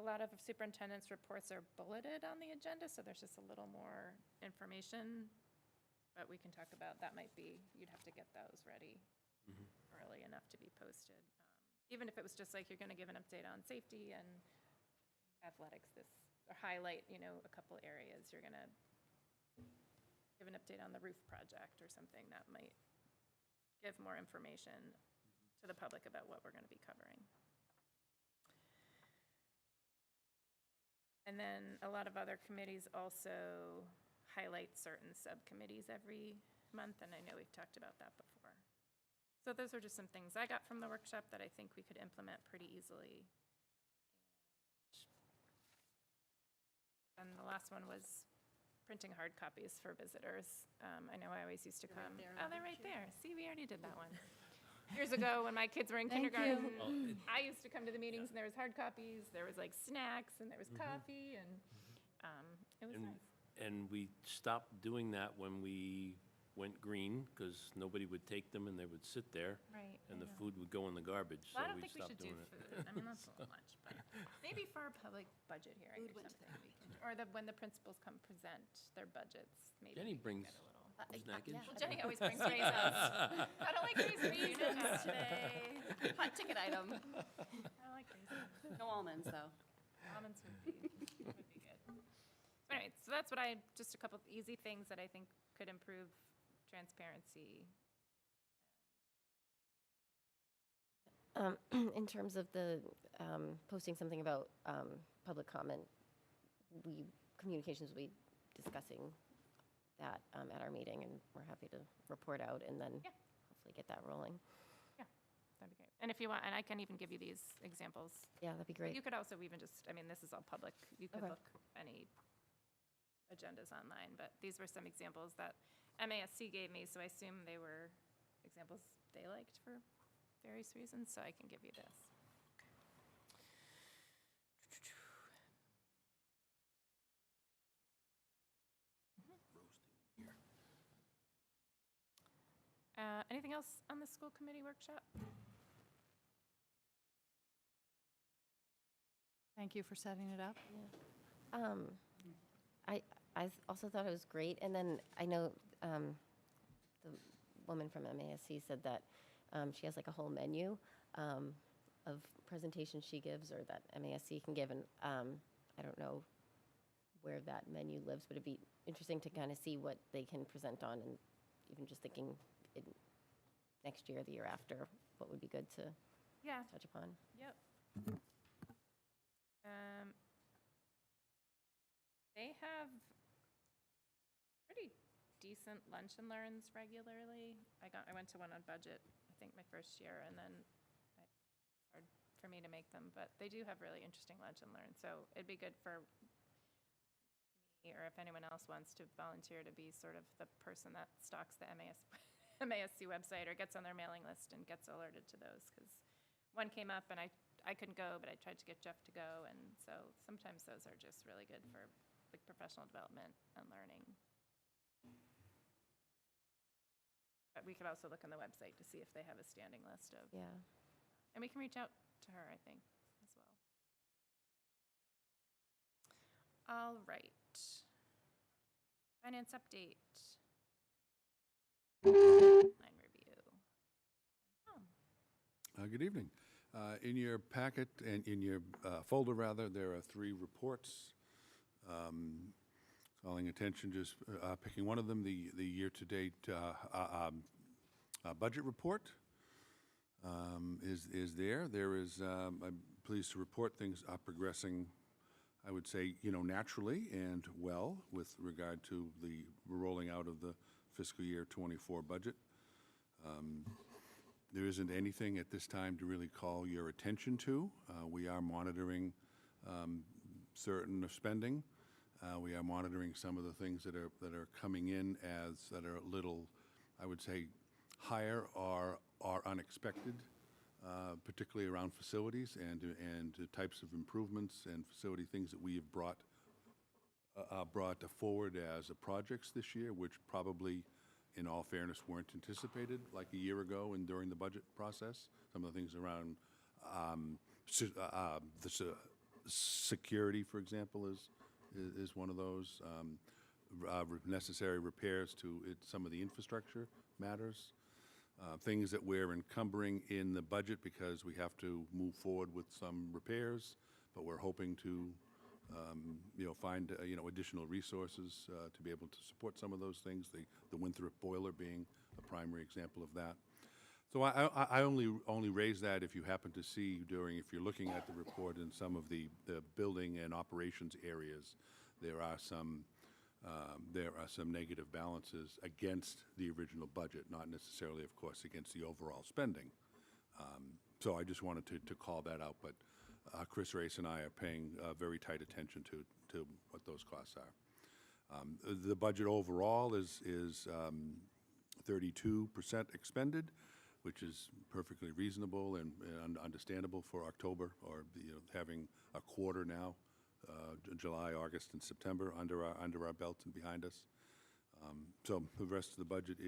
A lot of superintendent's reports are bulleted on the agenda, so there's just a little more information, but we can talk about, that might be, you'd have to get those ready early enough to be posted. Even if it was just like, you're going to give an update on safety and have athletics this, or highlight, a couple areas. You're going to give an update on the roof project or something that might give more information to the public about what we're going to be covering. And then a lot of other committees also highlight certain subcommittees every month, and I know we've talked about that before. So those are just some things I got from the workshop that I think we could implement pretty easily. And the last one was printing hard copies for visitors. I know I always used to They're right come. there Oh, on the they're right sheet. there. See, we already did that one. Years ago, when my kids were in Thank kindergarten, you. I used to come to the meetings, and there was hard copies, there was like snacks, and there was coffee, and it was And- nice. And we stopped doing that when we went green, because nobody would take them and they would sit there, Right. and the food would go in the garbage, so Well, I don't we think we stopped should do doing it. food. I mean, that's a little much, but maybe for a public budget hearing Food or went to something. we can- Or when the principals come present their budgets, maybe. Jenny we can brings get a little. snackage. yeah. Well, Jenny always brings raisins. I don't like raisins, you know that today. Hot ticket item. I like raisins. No almonds, though. Almonds would be good. So anyway, so that's just a couple of easy things that I think could improve transparency. In terms of the posting something about public comment, communications will be discussing that at our meeting, and we're happy to report out and then Yeah. hopefully get that rolling. That'd be great. And if you want, and I can even give you these examples. Yeah, that'd be But great. you could also even just, I mean, this is all public. You could Okay. look any agendas online, but these were some examples that MASC gave me, so I assume they were examples they liked for various reasons, so I can give you this. Anything else on the school committee workshop? Thank you for setting it up. I also thought it was great, and then I know the woman from MASC said that she has like a whole menu of presentations she gives or that MASC can give, and I don't know where that menu lives, but it'd be interesting to kind of see what they can present on, and even just thinking next year, the year after, what would be good to Yeah. touch upon. Yep. They have pretty decent lunch and learns regularly. I went to one on budget, I think my first year, and then it's hard for me to make them, but they do have really interesting lunch and learns. So it'd be good for me, or if anyone else wants to volunteer to be sort of the person that stalks the MASC website or gets on their mailing list and gets alerted to those, because one came up and I couldn't go, but I tried to get Jeff to go, and so sometimes those are just really good for like professional development and learning. But we could also look on the website to see if they have a standing list of, Yeah. and we can reach out to her, I think, as well. All right. Finance update. Line review. Oh. Good evening. In your packet, and in your folder, rather, there are 3 reports. Calling attention, just picking one of them, the year-to-date budget report is there. There is, I'm pleased to report, things are progressing, I would say, naturally and well with regard to the rolling out of the fiscal year '24 budget. There isn't anything at this time to really call your attention to. We are monitoring certain spending. We are monitoring some of the things that are coming in that are a little, I would say, higher or unexpected, particularly around facilities and the types of improvements and facility things that we have brought forward as projects this year, which probably, in all fairness, weren't anticipated like a year ago and during the budget process. Some of the things around security, for example, is one of those. Necessary repairs to some of the infrastructure matters. Things that we're encumbering in the budget because we have to move forward with some repairs, but we're hoping to find, additional resources to be able to support some of those things, the Winthrop boiler being a primary example of that. So I only raise that if you happen to see if you're looking at the report in some of the building and operations areas, there are some negative balances against the original budget, not necessarily, of course, against the overall spending. So I just wanted to call that out, but Chris Race and I are paying very tight attention to what those costs are. The budget overall is 32% expended, which is perfectly reasonable and understandable for October, or having a quarter now, July, August, and September under our belt and behind us. So the rest of the budget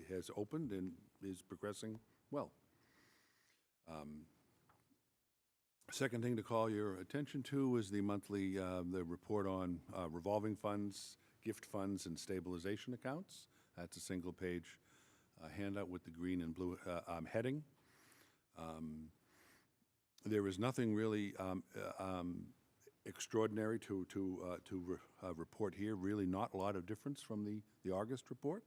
has opened and is progressing well. Second thing to call your attention to is the monthly the report on revolving funds, gift funds, and stabilization accounts. That's a single-page handout with the green and blue heading. There is nothing really extraordinary to report here. Really, not a lot of difference from the August report.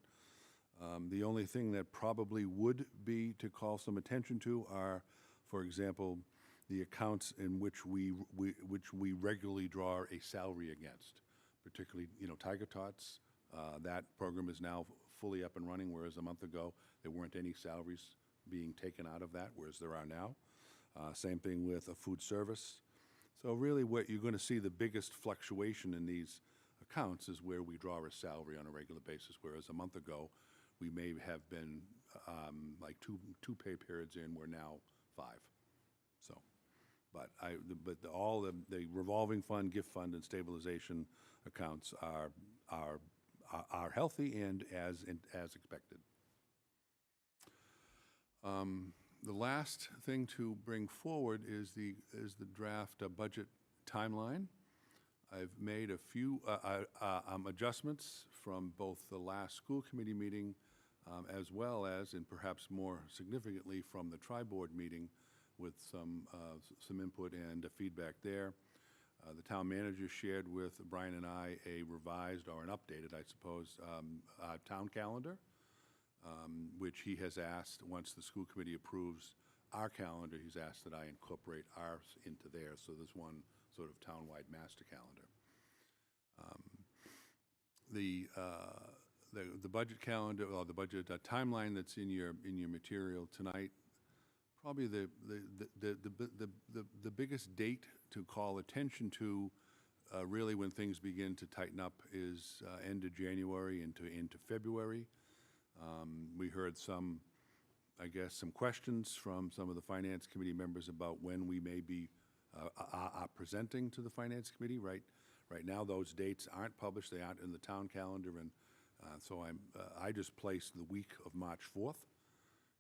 The only thing that probably would be to call some attention to are, for example, the accounts in which we regularly draw a salary against, particularly Tiger Tots. That program is now fully up and running, whereas a month ago there weren't any salaries being taken out of that, whereas there are now. Same thing with a food service. So really, what you're going to see the biggest fluctuation in these accounts is where we draw a salary on a regular basis, whereas a month ago we may have been like two pay periods in, we're now 5. So. But all the revolving fund, gift fund, and stabilization accounts are healthy and as expected. The last thing to bring forward is the draft budget timeline. I've made a few adjustments from both the last school committee meeting as well as, and perhaps more significantly, from the tri-board meeting, with some input and feedback there. The town manager shared with Brian and I a revised, or an updated, I suppose, town calendar, which he has asked, once the school committee approves our calendar, he's asked that I incorporate ours into theirs, so there's one sort of town-wide master calendar. The budget calendar, or the budget timeline that's in your material tonight, probably the biggest date to call attention to, really when things begin to tighten up, is end of January into February. We heard some questions from some of the Finance Committee members about when we may be presenting to the Finance Committee. Right now, those dates aren't published; they aren't in the town calendar, and so I just placed the week of March 4th.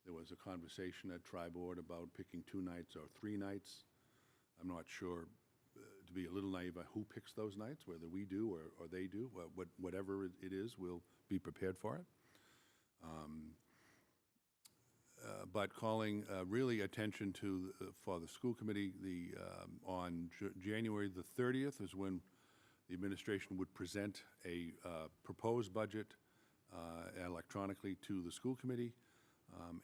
There was a conversation at Tri-Board about picking 2 nights or 3 nights. I'm not sure, to be a little naive, who picks those nights, whether we do or they do. Whatever it is, we'll be prepared for it. But calling really attention to, for the school committee, on January the 30th is when the administration would present a proposed budget electronically to the school committee.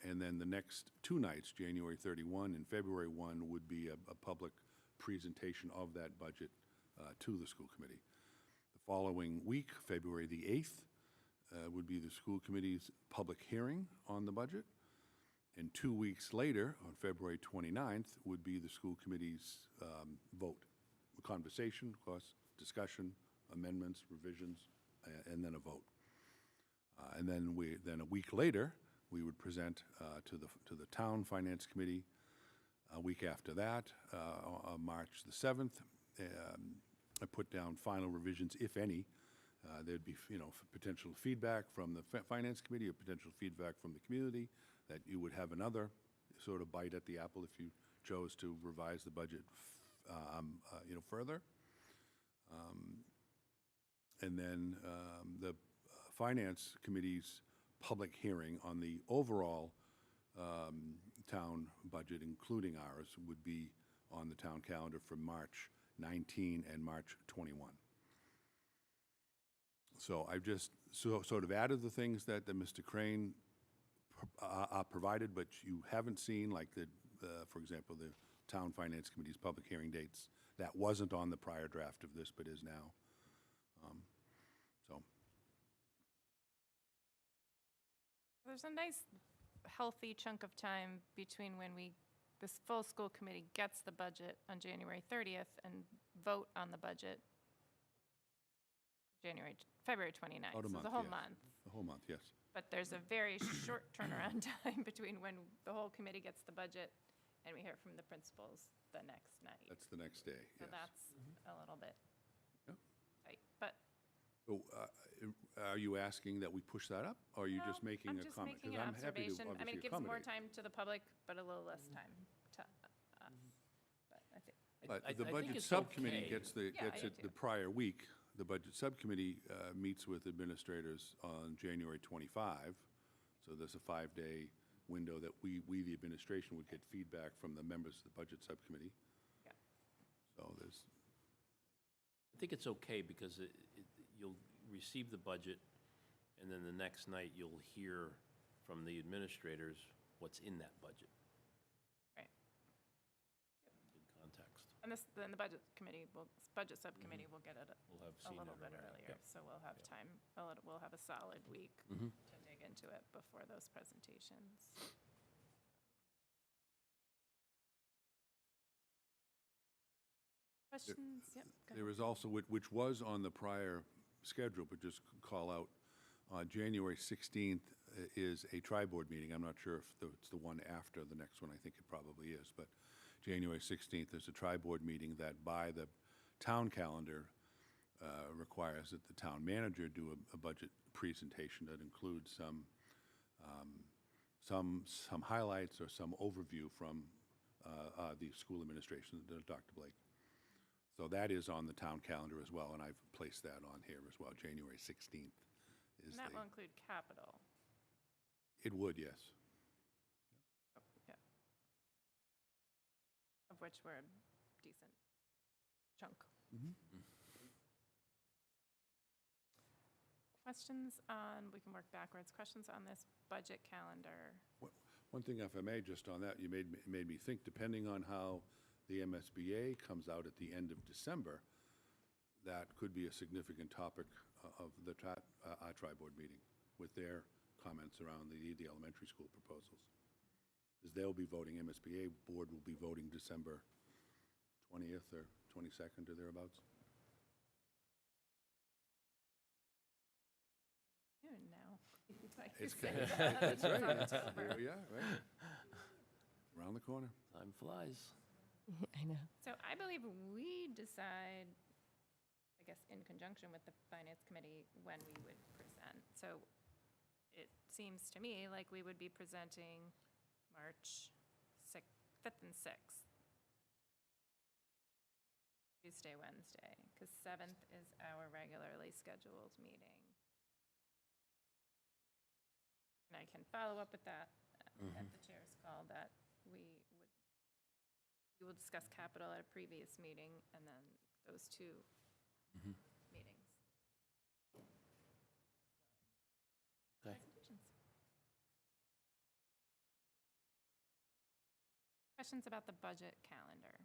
And then the next 2 nights, January 31 and February 1, would be a public presentation of that budget to the school committee. The following week, February the 8th, would be the school committee's public hearing on the budget. And 2 weeks later, on February 29th, would be the school committee's vote. Conversation, of course, discussion, amendments, revisions, and then a vote. And then a week later, we would present to the town finance committee. A week after that, on March the 7th, I put down final revisions, if any. There'd be, potential feedback from the finance committee or potential feedback from the community, that you would have another sort of bite at the apple if you chose to revise the budget, further. And then the finance committee's public hearing on the overall town budget, including ours, would be on the town calendar for March 19 and March 21. So I've just sort of added the things that Mr. Crane provided, but you haven't seen, like for example, the Town Finance Committee's public hearing dates. That wasn't on the prior draft of this, but is now. So There's a nice, healthy chunk of time between when this full school committee gets the budget on January 30th and vote on the budget February 29th. about a So month, the whole yes. month. The whole month, yes. But there's a very short turnaround time between when the whole committee gets the budget and we hear from the principals the next night. That's the next day, So yes. that's a little bit Yep. tight. But So are you asking that we push that up, or are you just no, making I'm a just comment? making 'Cause an I'm happy to observation. I mean, obviously it gives more accommodate. time to the public, but a little less time to us. But I think, But I the think budget it's subcommittee okay. gets Yeah, I do it the too. prior week. The budget subcommittee meets with administrators on January 25. So there's a 5-day window that we, the administration, would get feedback from the members of the budget subcommittee. Yeah. So there's, I think it's okay because you'll receive the budget, and then the next night you'll hear from the administrators what's in that budget. Right. In context. And then the budget subcommittee will get it We'll have a seen little it bit already. earlier. Yep. So we'll have time, we'll have a solid week Mhm. to dig into it before those presentations. Questions? Yep. go there ahead. is also, which was on the prior schedule, but just call out, January 16th is a tri-board meeting. I'm not sure if it's the one after the next one. I think it probably is. But January 16th is a tri-board meeting that by the town calendar requires that the town manager do a budget presentation that includes some highlights or some overview from the school administration, Dr. Blake. So that is on the town calendar as well, and I've placed that on here as well. January 16th is And that the, will include capital. it would, yes. Oh, yeah. Of which we're a decent chunk. Questions on, we can work backwards, questions on this budget calendar? One thing, if I may, just on that, you made me think, depending on how the MSBA comes out at the end of December, that could be a significant topic of the tri-board meeting with their comments around the elementary school proposals. Because they'll be voting, MSBA board will be voting December 20th or 22nd or thereabouts. Noon now. Like It's, you said, that's right, it's October. here we are, right? Around the corner. Time flies. I know. So I believe we decide, I guess, in conjunction with the Finance Committee, when we would present. So it seems to me like we would be presenting March 5th and 6th. Tuesday, Wednesday, because 7th is our regularly scheduled meeting. And I can follow up with that at the chair's call, that we will discuss capital at a previous meeting, and then those two meetings. Okay. Presentations. Questions about the budget calendar?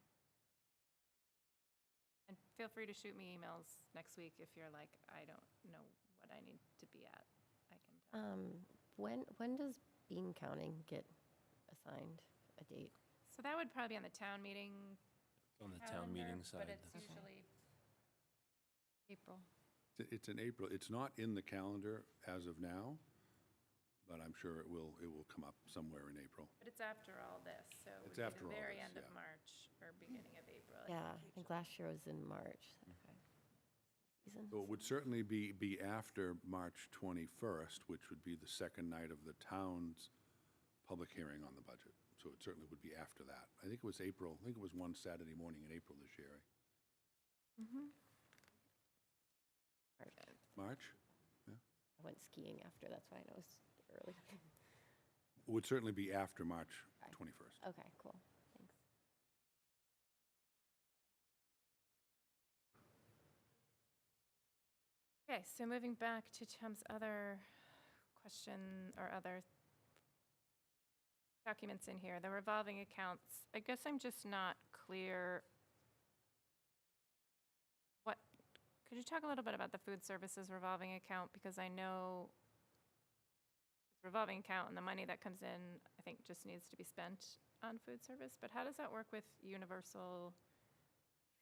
And feel free to shoot me emails next week if you're like, I don't know what I need to be at. I can tell. When does bean counting get assigned a date? So that would probably be on the town meeting On the town calendar, meeting side. but it's Okay. usually, April. It's in April. It's not in the calendar as of now, but I'm sure it will come up somewhere in April. but it's after all this, so it would It's be after the all very this, end of yeah. March or beginning of April. Yeah, I think last year was in March. Okay. Season? So it would certainly be after March 21st, which would be the second night of the town's public hearing on the budget. So it certainly would be after that. I think it was April, I think it was one Saturday morning in April this year. March? I went skiing after, that's why I know it's early. It would certainly be after March Okay. 21st. Okay, cool. Thanks. Okay, so moving back to Tim's other question or other documents in here, the revolving accounts. I guess I'm just not clear. Could you talk a little bit about the food services revolving account? Because I know it's a revolving account and the money that comes in, I think, just needs to be spent on food service. But how does that work with universal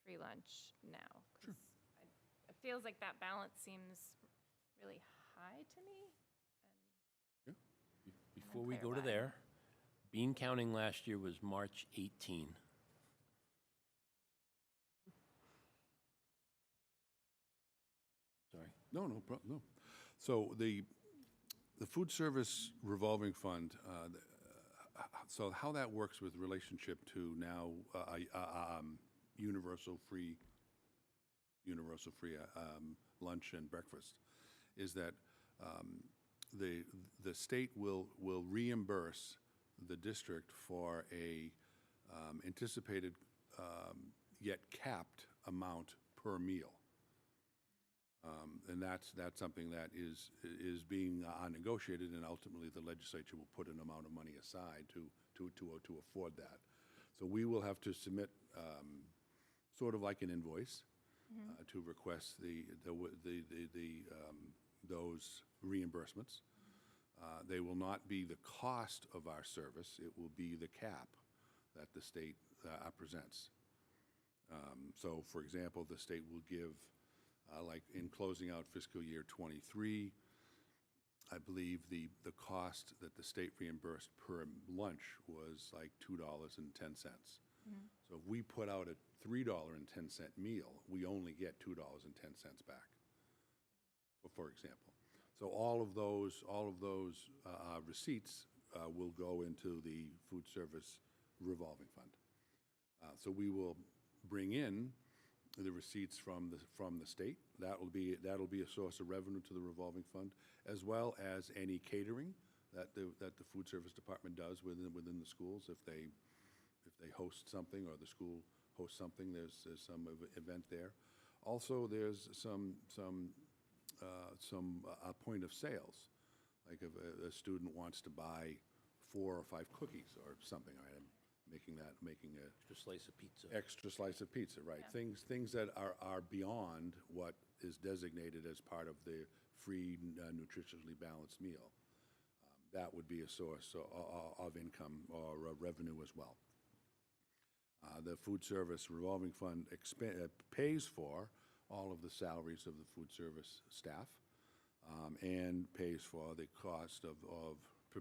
free lunch now? 'Cause it feels like that balance seems really high to me. Before we unclear go to why. there, bean counting last year was March 18. Sorry. No. So the food service revolving fund, so how that works with relationship to now universal free lunch and breakfast is that the state will reimburse the district for a anticipated yet capped amount per meal. And that's something that is being negotiated, and ultimately the legislature will put an amount of money aside to afford that. So we will have to submit sort of like an invoice to request those reimbursements. They will not be the cost of our service; it will be the cap that the state presents. So, for example, the state will give. Like in closing out fiscal year '23, I believe the cost that the state reimbursed per lunch was like $2.10. So if we put out a $3.10 meal, we only get $2.10 back, for example. So all of those receipts will go into the food service revolving fund. So we will bring in the receipts from the state. That'll be a source of revenue to the revolving fund, as well as any catering that the food service department does within the schools. If they host something or the school hosts something, there's some event there. Also, there's some point of sales, like if a student wants to buy 4 or 5 cookies or something. Making a Extra slice of pizza. extra slice of pizza, right? Things that are beyond what is designated as part of the free nutritionally balanced meal. That would be a source of income or revenue as well. The food service revolving fund pays for all of the salaries of the food service staff and pays for the cost of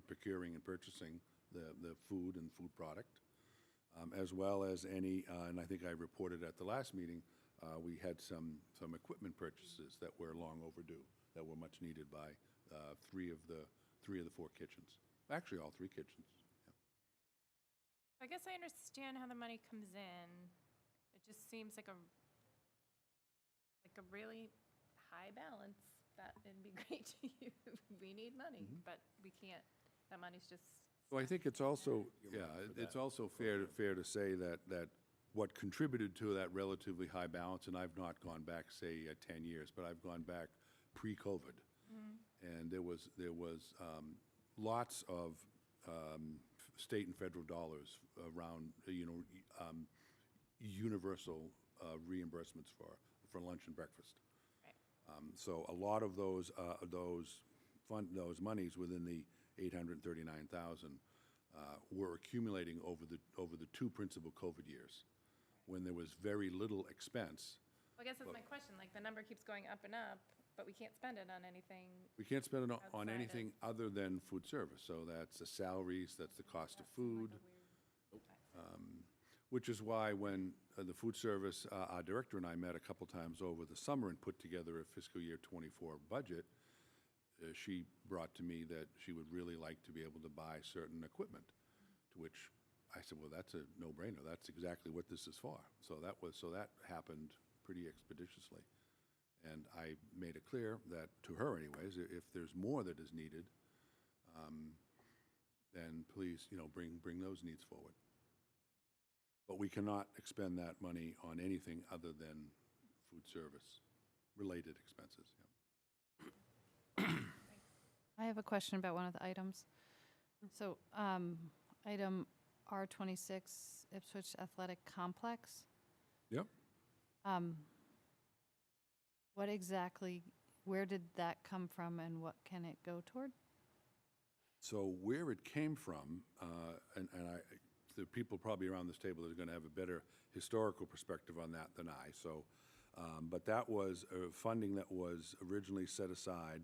procuring and purchasing the food and food product. As well as any, and I think I reported at the last meeting, we had some equipment purchases that were long overdue, that were much needed by 3 of the 4 kitchens. Actually, all 3 kitchens. I guess I understand how the money comes in. It just seems like a really high balance. That would be great to use. We need money, but we can't. That money's just. So I think it's also, it's also fair to say that what contributed to that relatively high balance, and I've not gone back, say, 10 years, but I've gone back pre-COVID, and there was lots of state and federal dollars around, universal reimbursements for lunch and breakfast. So a lot of those monies within the 839,000 were accumulating over the 2 principal COVID years, when there was very little expense. Well, I guess that's my question. Like, the number keeps going up and up, but we can't spend it on anything. We can't spend it on Outside of- anything other than food service. So that's the salaries, that's the cost of food, which is why when the food service, our director and I met a couple times over the summer and put together a fiscal year '24 budget, she brought to me that she would really like to be able to buy certain equipment, to which I said, well, that's a no-brainer. That's exactly what this is for. So that happened pretty expeditiously. And I made it clear that, to her anyways, if there's more that is needed, then please, bring those needs forward. But we cannot expend that money on anything other than food service related expenses. I have a question about one of the items. So, item R26, Ipswich Athletic Complex. Yep. What exactly, where did that come from and what can it go toward? So where it came from, the people probably around this table are going to have a better historical perspective on that than I, so, but that was funding that was originally set aside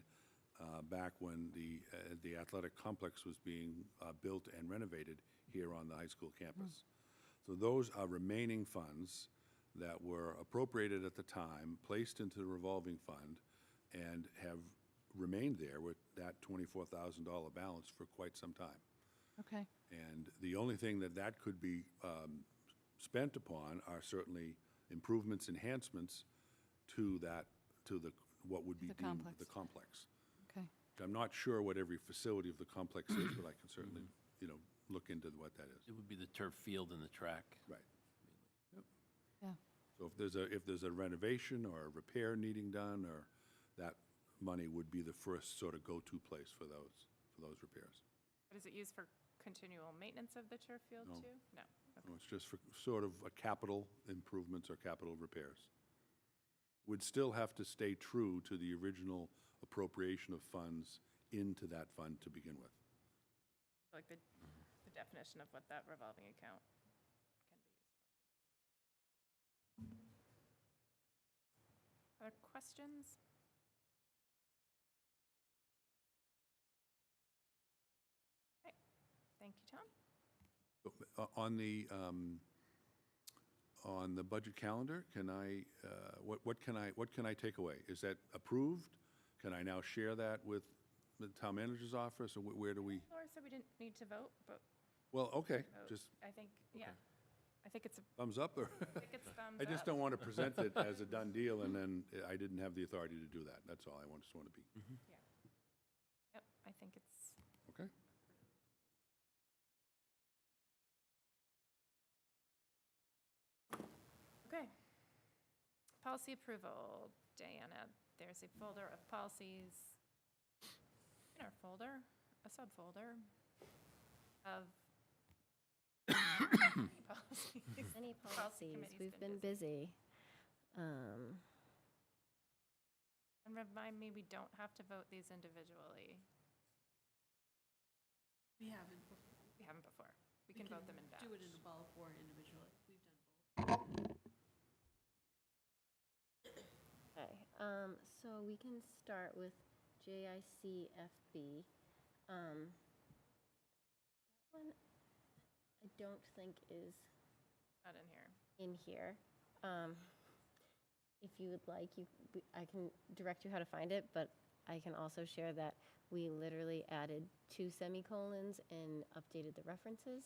back when the athletic complex was being built and renovated here on the high school campus. So those are remaining funds that were appropriated at the time, placed into the revolving fund, and have remained there with that $24,000 balance for quite some time. Okay. And the only thing that could be spent upon are certainly improvements, enhancements to what would be The deemed complex. the complex. Okay. I'm not sure what every facility of the complex is, but I can certainly, look into what that is. It would be the turf field and the track. Right. Yeah. So if there's a renovation or a repair needing done, or that money would be the first sort of go-to place for those repairs. But is it used for continual maintenance of the turf field No. too? No. No, it's just for sort of a capital improvements or capital repairs. Would still have to stay true to the original appropriation of funds into that fund to begin with. Like the definition of what that revolving account can be used for. Other questions? Okay. Thank you, Tom. On the budget calendar, can I, what can I take away? Is that approved? Can I now share that with the town manager's office, or where do we? Laura said we didn't need to vote, but Well, okay, vote. just I think, yeah. I think it's a, thumbs up, or? I think it's thumbs I just up. don't want to present it as a done deal, and then I didn't have the authority to do that. That's all. I just want to be. Yep, I think it's, Okay? okay. Policy approval, Diana, there's a folder of policies in our folder, a subfolder of policies. Any Policy policies? committee's We've been been busy. And remind me, we don't have to vote these individually. We haven't before. We haven't before. We can vote them in batch. Do it in bulk or individually. We've done both. Okay, so we can start with JICFB. That one, I don't think is Not in here. in here. If you would like, I can direct you how to find it, but I can also share that we literally added 2 semicolons and updated the references.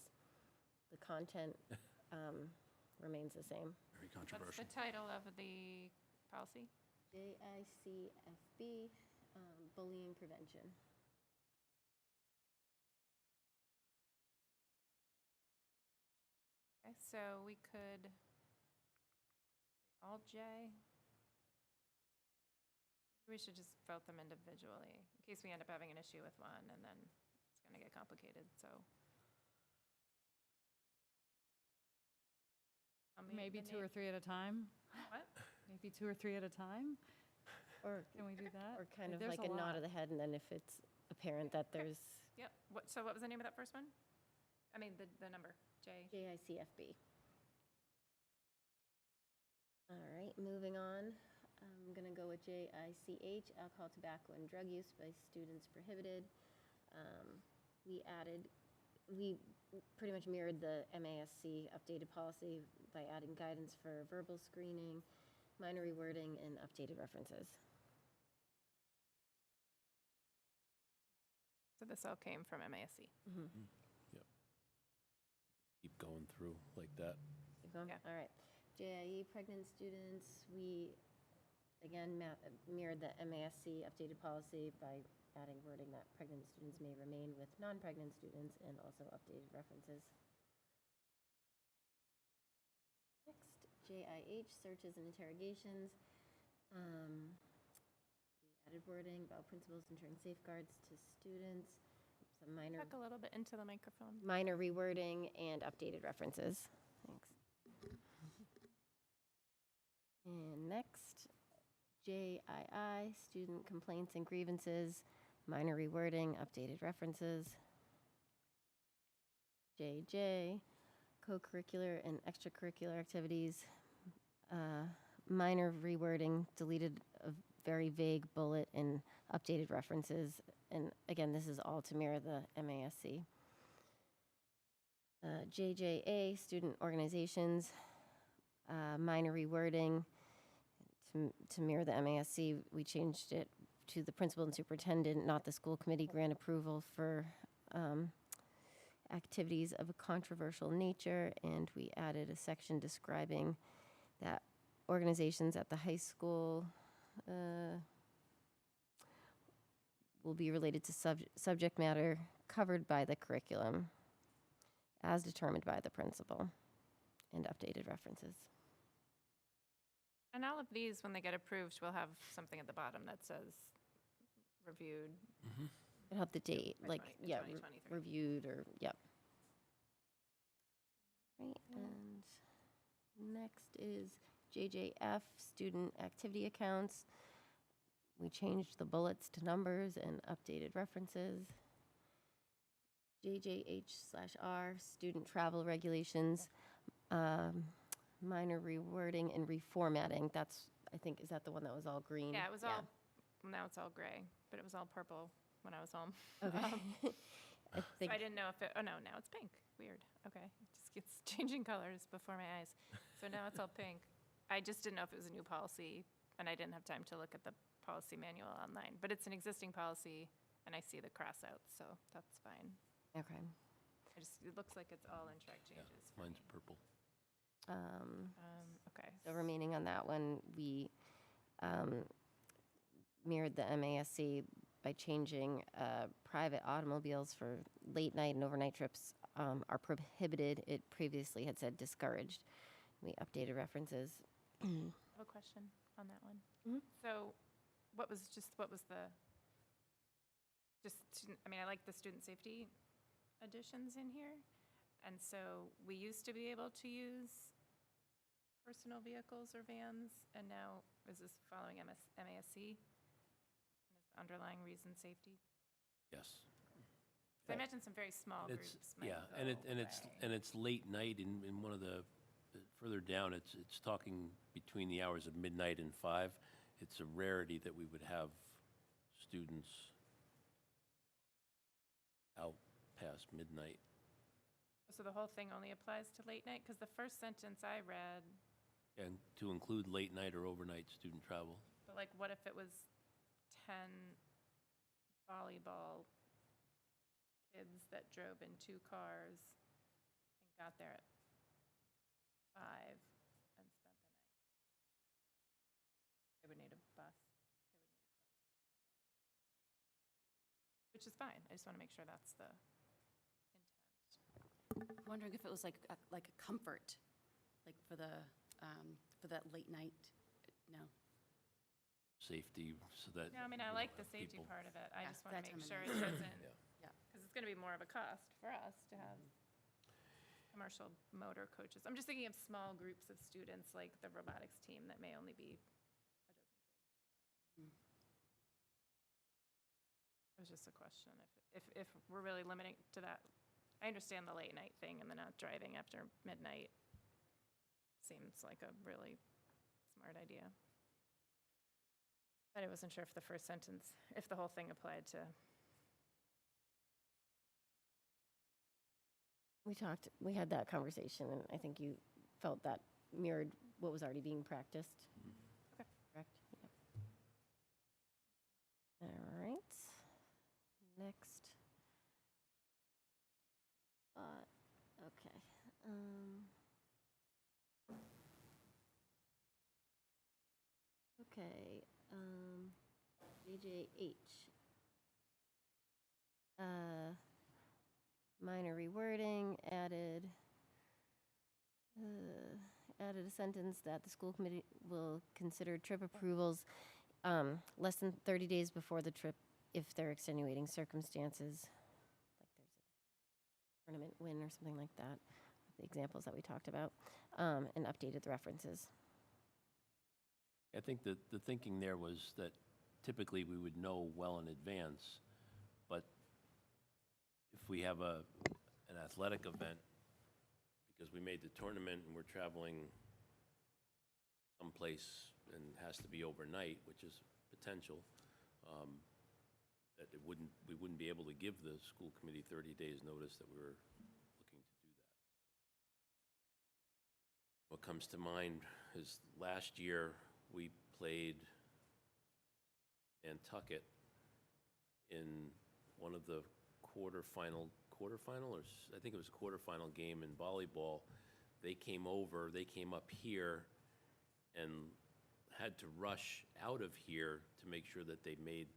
The content remains the same. Very What's controversial. the title of the policy? JICFB, bullying prevention. Okay, so we could, all J. We should just vote them individually, in case we end up having an issue with one, and then it's gonna get complicated, so. Tell me Maybe the 2 or name. 3 at a time? What? Maybe 2 or 3 at a time? Or, Can we do that? or kind of There's like a nod lot. of the head, and then if it's apparent that there's Yep, so what was the name of that first one? I mean, the number, J. JICFB. All right, moving on. I'm going to go with JICH, alcohol, tobacco, and drug use by students prohibited. We pretty much mirrored the MASC updated policy by adding guidance for verbal screening, minor rewording, and updated references. So this all came from MASC. Keep going through like that. Keep going? Yeah. All right. JIE pregnant students, we, again, mirrored the MASC updated policy by adding wording that pregnant students may remain with non-pregnant students, and also updated references. Next, JIH, searches and interrogations. We added wording about principals ensuring safeguards to students, some minor, Talk a little bit into the microphone. minor rewording, and updated references. Thanks. And next, JII, student complaints and grievances, minor rewording, updated references. JJ, co-curricular and extracurricular activities, minor rewording, deleted a very vague bullet and updated references. And again, this is all to mirror the MASC. JJA, student organizations, minor rewording. To mirror the MASC, we changed it to the principal and superintendent, not the school committee, grant approval for activities of a controversial nature, and we added a section describing that organizations at the high school will be related to subject matter covered by the curriculum as determined by the principal, and updated references. And all of these, when they get approved, will have something at the bottom that says reviewed. It'll have the date, by like, 20 yeah, 2023. reviewed or, yep. Right, and next is JJF, student activity accounts. We changed the bullets to numbers and updated references. JJH/R, student travel regulations, minor rewording and reformatting. That's, I think, is that the one that was all green? Yeah, it was all, now it's all gray, but it was all purple when I was home. Okay. I So think, I didn't know if it, oh no, now it's pink. Weird. Okay. It just gets changing colors before my eyes. So now it's all pink. I just didn't know if it was a new policy, and I didn't have time to look at the policy manual online. But it's an existing policy, and I see the cross out, so that's fine. okay. It looks like it's all in track Yeah, changes. for mine's me. purple. Okay. So remaining on that one, we mirrored the MASC by changing private automobiles for late night and overnight trips are prohibited. It previously had said discouraged. We updated references. I have a question on that one. Mhm. So what was the, I mean, I like the student safety additions in here. And so we used to be able to use personal vehicles or vans, and now is this following MASC? And is the underlying reason safety? Yes. So I imagine some very small It's, groups might yeah, go away. and it's late night in one of the, further down, it's talking between the hours of midnight and 5. It's a rarity that we would have students out past midnight. So the whole thing only applies to late night? Because the first sentence I read, And to include late night or overnight student travel. but like, what if it was 10 volleyball kids that drove in 2 cars and got there at 5 and spent the night? They would need a bus. They would need a coach. Which is fine. I just want to make sure that's the intent. I'm wondering if it was like a comfort, like for that late night, no. Safety, so that. No, I mean, I like the safety people- part of it. I Yeah, just want to that make time of sure night. it doesn't, Yeah. because it's going to be more of a cost for us to have commercial motor coaches. I'm just thinking of small groups of students, like the robotics team that may only be a dozen kids. It was just a question, if we're really limiting to that. I understand the late night thing and the not driving after midnight. Seems like a really smart idea. But I wasn't sure if the first sentence, if the whole thing applied to. We had that conversation, and I think you felt that mirrored what was already being practiced. Okay. Correct? Yep. All right. Next. Okay. Okay, JJH. Minor rewording, added a sentence that the school committee will consider trip approvals Less than 30 days before the trip, if there are extenuating circumstances, like there's a tournament win or something like that, the examples that we talked about, and updated the references. I think that the thinking there was that typically we would know well in advance, but if we have an athletic event, because we made the tournament and we're traveling someplace and has to be overnight, which is potential, that we wouldn't be able to give the school committee 30 days notice that we were looking to do that. What comes to mind is last year we played Nantucket in one of the quarterfinal, or I think it was a quarterfinal game in volleyball. They came up here and had to rush out of here to make sure that they made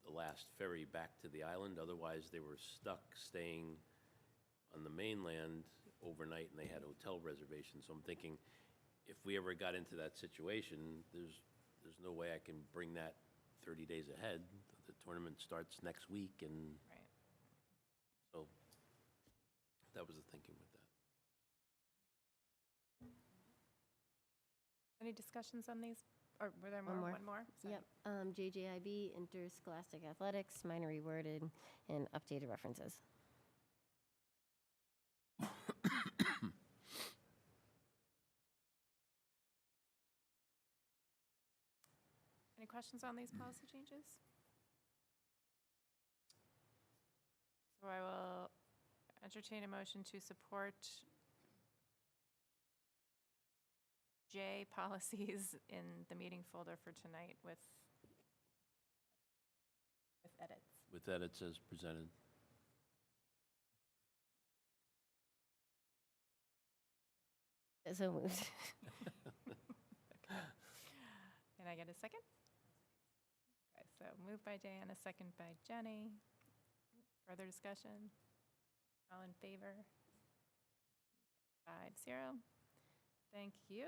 the last ferry back to the island. Otherwise, they were stuck staying on the mainland overnight, and they had hotel reservations. So I'm thinking, if we ever got into that situation, there's no way I can bring that 30 days ahead. The tournament starts next week, and Right. so that was the thinking with that. Any discussions on these? Or were there One more? more. One more? Sorry. Yep. JJIB, interscholastic athletics, minor reworded, and updated references. Any questions on these policy changes? So I will entertain a motion to support J policies in the meeting folder for tonight with edits. With edits as presented. So moved. Can I get a second? Okay, so moved by Diana, second by Jenny. Further discussion? All in favor? 5-0. Thank you.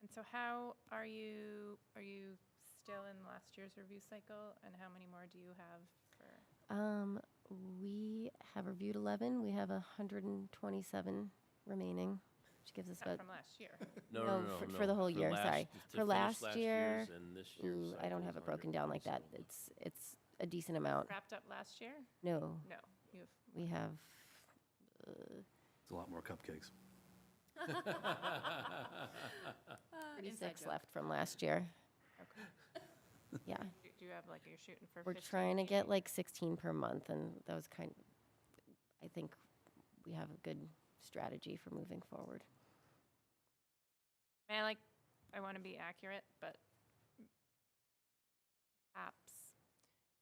And so how are you still in last year's review cycle, and how many more do you have for? We have reviewed 11. We have 127 remaining, which gives us Not about, from last year. No, for the whole year, sorry. To For finish last year's year, and this year's I don't cycle have is it broken down like that. 127. It's a decent amount. Wrapped up last year? No, No, you have. we have, It's a lot more cupcakes. 36 left from last year. Okay. Yeah. Do you have, like, you're shooting for We're 15 trying to get maybe? like 16 per month, and that was I think we have a good strategy for moving forward. I want to be accurate, but perhaps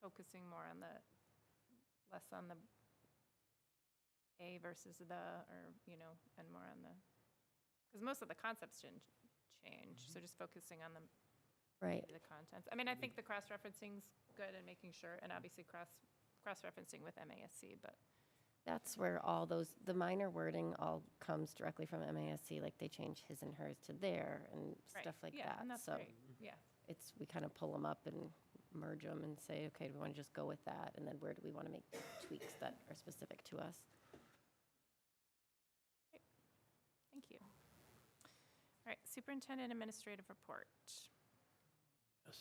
focusing more on less on the A versus and more on because most of the concepts didn't change, so just focusing on the Right. contents. I mean, I think the cross-referencing's good and making sure, and obviously cross-referencing with MASC, but That's where all the minor wording all comes directly from MASC, like they change his and hers to their and right. stuff like Yeah, that. and that's So great. Yeah. we kind of pull them up and merge them and say, okay, do we want to just go with that? And then where do we want to make tweaks that are specific to us? Thank you. All right, superintendent administrative report. Yes.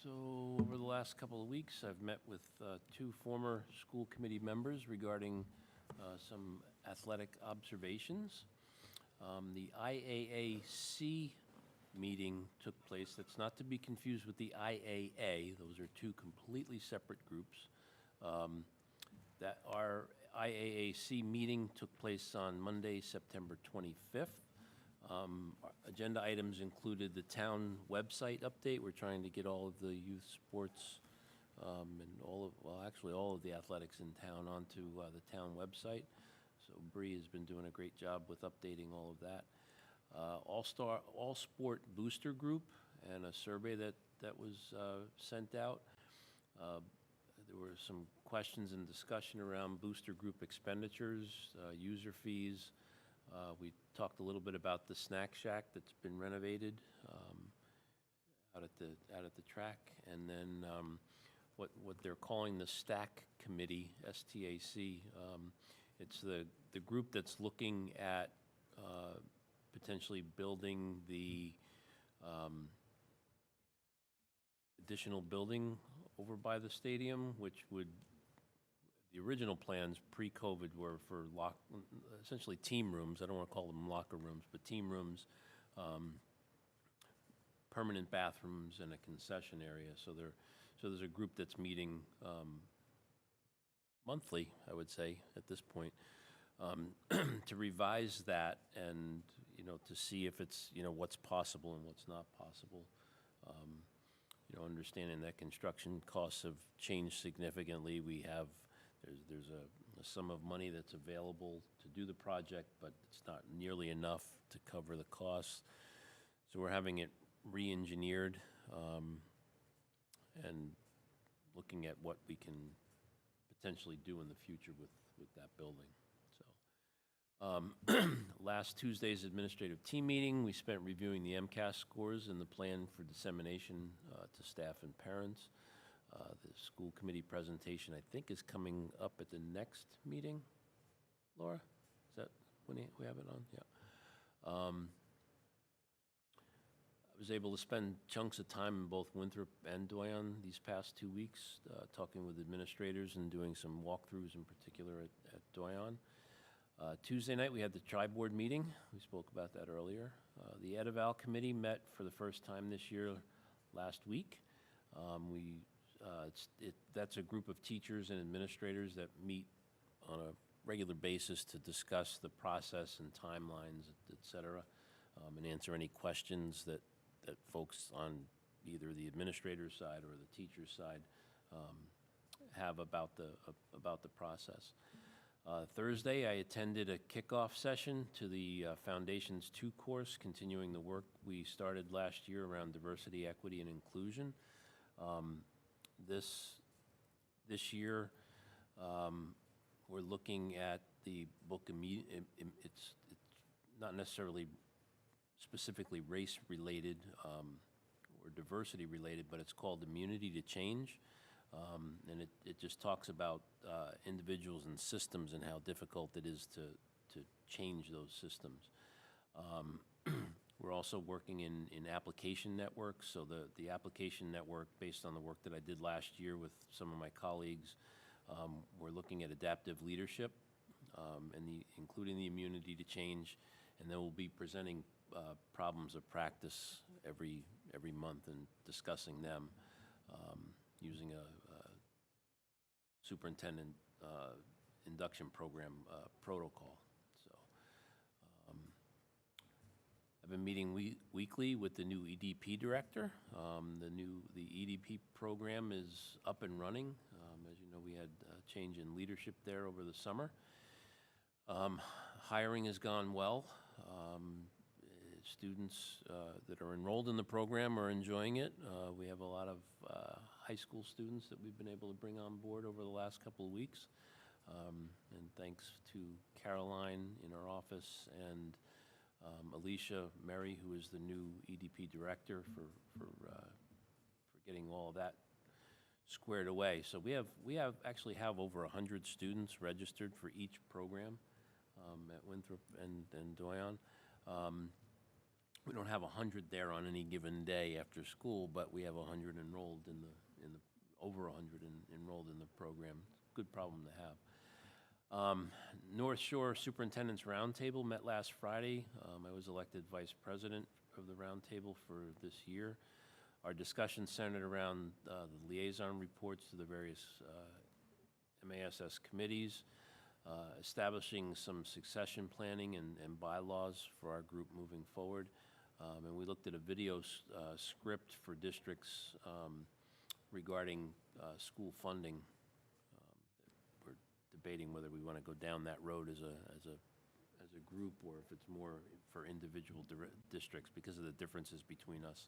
So over the last couple of weeks, I've met with two former school committee members regarding some athletic observations. The IAAC meeting took place. That's not to be confused with the IAA. Those are two completely separate groups. That our IAAC meeting took place on Monday, September 25th. Our agenda items included the town website update. We're trying to get all of the youth sports and all of the athletics in town onto the town website. So Bree has been doing a great job with updating all of that. All Sport Booster Group and a survey that was sent out. There were some questions and discussion around booster group expenditures, user fees. We talked a little bit about the snack shack that's been renovated, how to out at the track. And then what they're calling the STAC Committee, STAC, it's the group that's looking at potentially building the additional building over by the stadium, which would, the original plans pre-COVID were for essentially team rooms. I don't want to call them locker rooms, but team rooms, permanent bathrooms, and a concession area. So there's a group that's meeting monthly, I would say, at this point, to revise that and, to see if it's, what's possible and what's not possible. Understanding that construction costs have changed significantly. There's a sum of money that's available to do the project, but it's not nearly enough to cover the costs. So we're having it re-engineered and looking at what we can potentially do in the future with that building. Last Tuesday's administrative team meeting, we spent reviewing the MCAS scores and the plan for dissemination to staff and parents. The school committee presentation, I think, is coming up at the next meeting. Laura, is that when we have it on? Yeah. I was able to spend chunks of time in both Winthrop and Doyon these past 2 weeks, talking with administrators and doing some walkthroughs in particular at Doyon. Tuesday night, we had the tri-board meeting. We spoke about that earlier. The Ed-Eval committee met for the first time this year last week. That's a group of teachers and administrators that meet on a regular basis to discuss the process and timelines, et cetera, and answer any questions that folks on either the administrator's side or the teacher's side have about the process. Thursday, I attended a kickoff session to the Foundations 2 course, continuing the work we started last year around diversity, equity, and inclusion. This year, we're looking at the book. It's not necessarily specifically race-related or diversity-related, but it's called Immunity to Change. And it just talks about individuals and systems and how difficult it is to change those systems. We're also working in application networks. So the application network, based on the work that I did last year with some of my colleagues, we're looking at adaptive leadership, including the immunity to change, and then we'll be presenting problems of practice every month and discussing them using a superintendent induction program protocol. So I've been meeting weekly with the new EDP director. The EDP program is up and running. As you know, we had a change in leadership there over the summer. Hiring has gone well. Students that are enrolled in the program are enjoying it. We have a lot of high school students that we've been able to bring on board over the last couple of weeks. And thanks to Caroline in our office and Alicia Murray, who is the new EDP director, for getting all of that squared away. So we actually have over 100 students registered for each program at Winthrop and Doyon. We don't have 100 there on any given day after school, but we have 100 enrolled over 100 enrolled in the program. Good problem to have. North Shore Superintendent's Roundtable met last Friday. I was elected vice president of the roundtable for this year. Our discussion centered around the liaison reports to the various MASS committees, establishing some succession planning and bylaws for our group moving forward. And we looked at a video script for districts regarding school funding. We're debating whether we want to go down that road as a group or if it's more for individual districts because of the differences between us.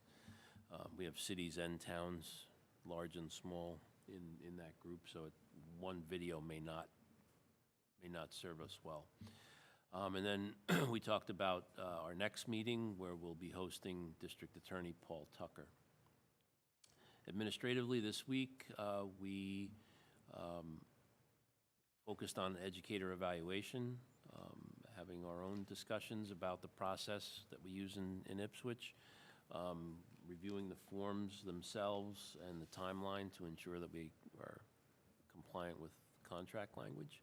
We have cities and towns, large and small, in that group, so one video may not serve us well. And then we talked about our next meeting where we'll be hosting District Attorney Paul Tucker. Administratively, this week, we focused on educator evaluation, having our own discussions about the process that we use in Ipswich, reviewing the forms themselves and the timeline to ensure that we are compliant with contract language.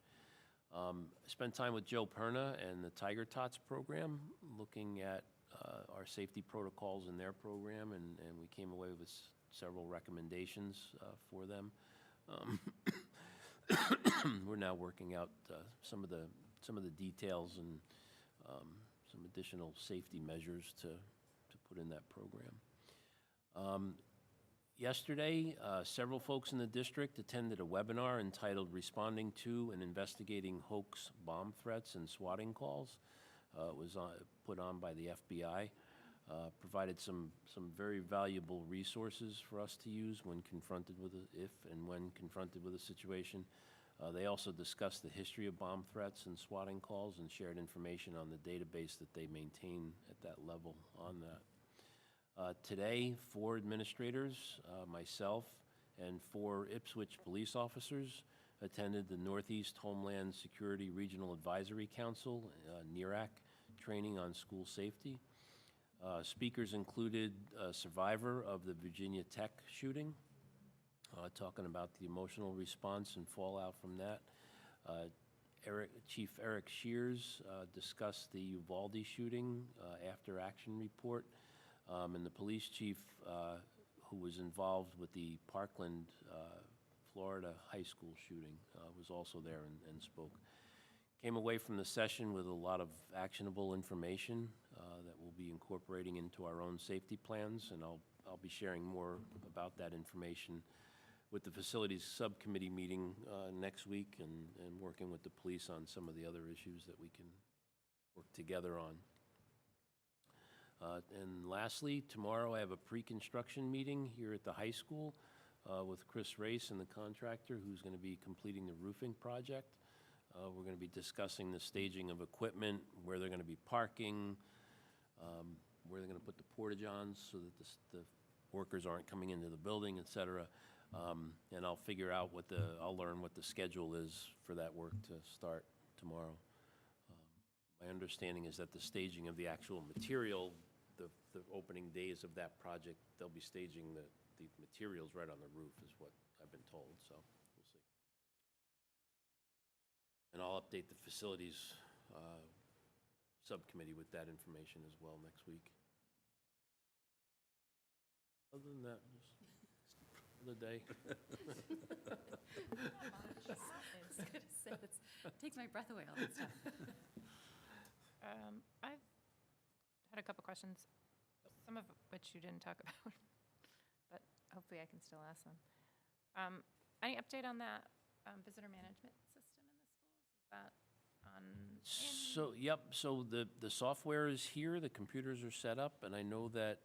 I spent time with Joe Perna and the Tiger Tots program, looking at our safety protocols in their program, and we came away with several recommendations for them. We're now working out some of the details and some additional safety measures to put in that program. Yesterday, several folks in the district attended a webinar entitled Responding to and Investigating Hoax Bomb Threats and Swatting Calls. It was put on by the FBI. Provided some very valuable resources for us to use when confronted with when confronted with a situation. They also discussed the history of bomb threats and swatting calls and shared information on the database that they maintain at that level on that. Today, 4 administrators, myself, and 4 Ipswich police officers attended the Northeast Homeland Security Regional Advisory Council, NERAC, training on school safety. Speakers included a survivor of the Virginia Tech shooting, talking about the emotional response and fallout from that. Chief Eric Shears discussed the Uvalde shooting after action report, and the police chief who was involved with the Parkland, Florida high school shooting was also there and spoke. Came away from the session with a lot of actionable information that we'll be incorporating into our own safety plans, and I'll be sharing more about that information with the facilities subcommittee meeting next week, and working with the police on some of the other issues that we can work together on. And lastly, tomorrow I have a pre-construction meeting here at the high school with Chris Race and the contractor who's going to be completing the roofing project. We're going to be discussing the staging of equipment, where they're going to be parking, where they're going to put the porta-johns so that the workers aren't coming into the building, et cetera. And I'll figure out I'll learn what the schedule is for that work to start tomorrow. My understanding is that the staging of the actual material, the opening days of that project, they'll be staging the materials right on the roof is what I've been told, so we'll see. And I'll update the facilities subcommittee with that information as well next week. Other than that, just another day. Takes my breath away, all that stuff. I've had a couple questions, some of which you didn't talk about, but hopefully I can still ask them. Any update on that visitor management system in the schools? Is that on? So, yep, so the software is here, the computers are set up, and I know that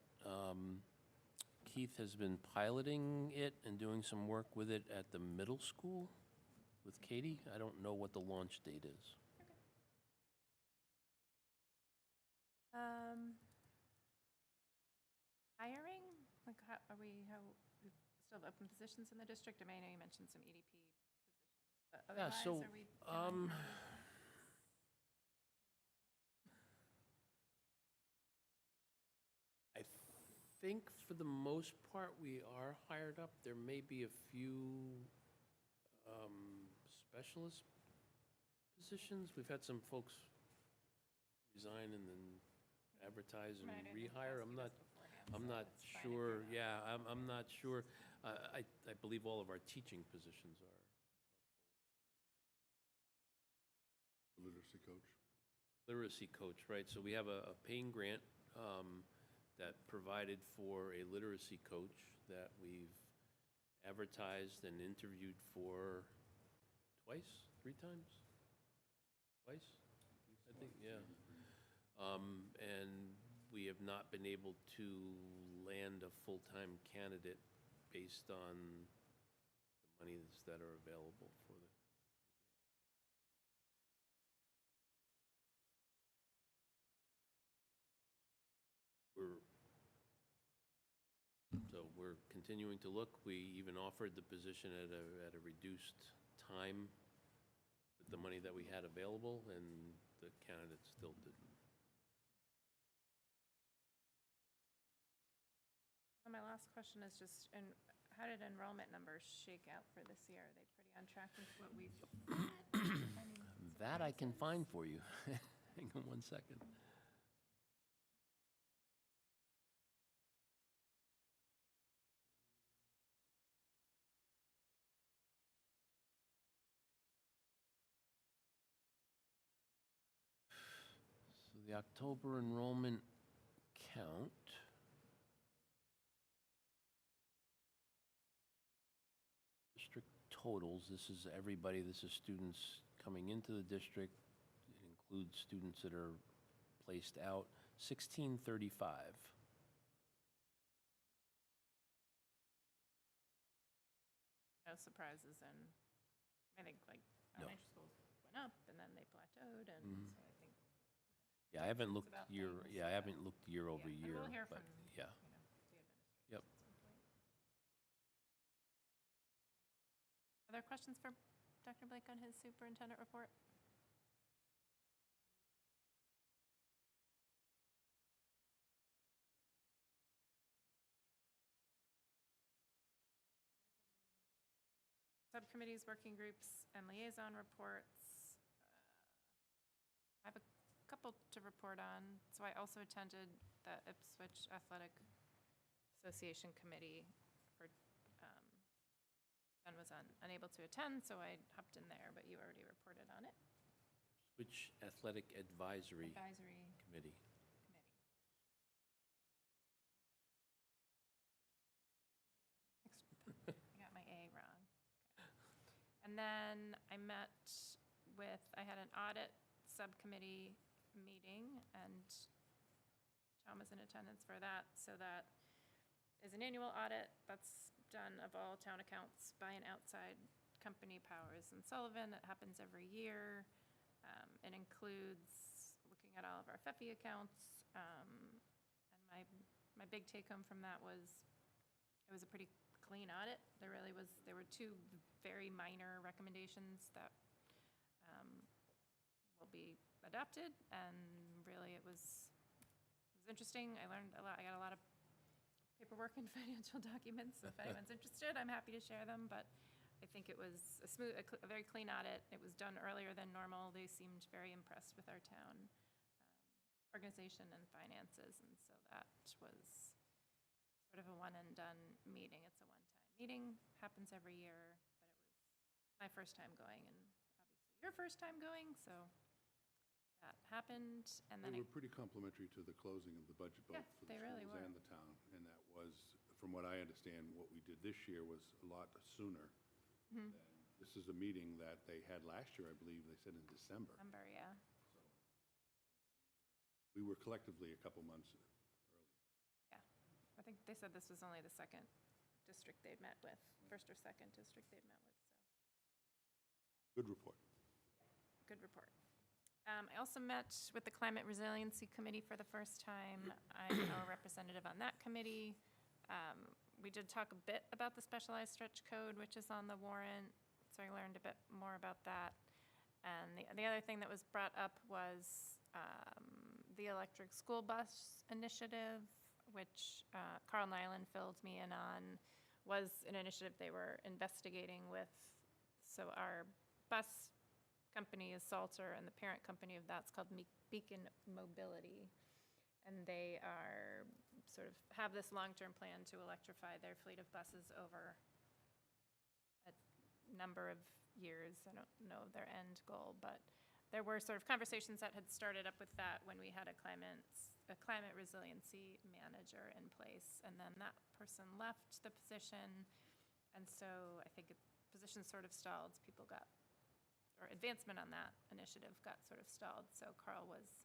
Keith has been piloting it and doing some work with it at the middle school with Katie. I don't know what the launch date is. Hiring? Like, how we still have open positions in the district? I know you mentioned some EDP positions, but Yeah, otherwise, so, are we? I think for the most part, we are hired up. There may be a few specialist positions. We've had some folks resign and then advertise and Right, I didn't rehire. ask I'm you not, this beforehand, I'm so not it's fine if sure. you're not. Yeah, I'm not sure. I believe all of our teaching positions are Literacy coach. literacy coach, right? So we have a paying grant that provided for a literacy coach that we've advertised and interviewed for twice, 3 times? Twice? I think, yeah. And we have not been able to land a full-time candidate based on the monies that are available for the. So So we're continuing to look. We even offered the position at a reduced time with the money that we had available, and the candidate still didn't. And my last question is just, how did enrollment numbers shake out for this year? Are they pretty on track with what we've had? That I can find for you. Hang on one second. So the October enrollment count. District totals, this is everybody, this is students coming into the district. It includes students that are placed out, 1635. No surprises, and I think like No. elementary schools went up and then they plateaued, and Mhm. so I think, Yeah, I haven't looked about year, things, yeah, I haven't looked year over and year, we'll hear but, from, yeah. the administrators Yep. at some point. Other questions for Dr. Blake on his superintendent report? Subcommittees, working groups, and liaison reports. I have a couple to report on. So I also attended the Ipswich Athletic Association Committee for, Jen was unable to attend, so I hopped in there, but you already reported on it. Which Athletic Advisory Advisory Committee? Committee. I got my A wrong. Okay. And then I had an audit subcommittee meeting, and John was in attendance for that. So that is an annual audit that's done of all town accounts by an outside company, Powers and Sullivan. That happens every year. It includes looking at all of our FEFI accounts. And my big take home from that was it was a pretty clean audit. There were two very minor recommendations that will be adopted, and really it was interesting. I learned a lot. I got a lot of paperwork and financial documents. So if anyone's interested, I'm happy to share them, but I think it was a very clean audit. It was done earlier than normal. They seemed very impressed with our town organization and finances, and so that was sort of a one-and-done meeting. It's a one-time meeting, happens every year, but it was my first time going, and obviously your first time going, so that happened, and then They were pretty complimentary to the closing of the budget, both Yeah, for the they really schools were. and the town. And that was, from what I understand, what we did this year was a lot sooner. Mhm. This is a meeting that they had last year, I believe, they said in December. December, yeah. We were collectively a couple months early. Yeah, I think they said this was only the second district they'd met with, first or second district they'd met with, so Good report. good report. I also met with the Climate Resiliency Committee for the first time. I'm a representative on that committee. We did talk a bit about the specialized stretch code, which is on the warrant, so I learned a bit more about that. And the other thing that was brought up was the electric school bus initiative, which Carl Nyland filled me in on, was an initiative they were investigating with. So our bus company is Salter, and the parent company of that's called Beacon Mobility. And they are sort of have this long-term plan to electrify their fleet of buses over a number of years. I don't know their end goal, but there were sort of conversations that had started up with that when we had a climate resiliency manager in place, and then that person left the position, and so I think the position sort of stalled. Advancement on that initiative got sort of stalled. So Carl was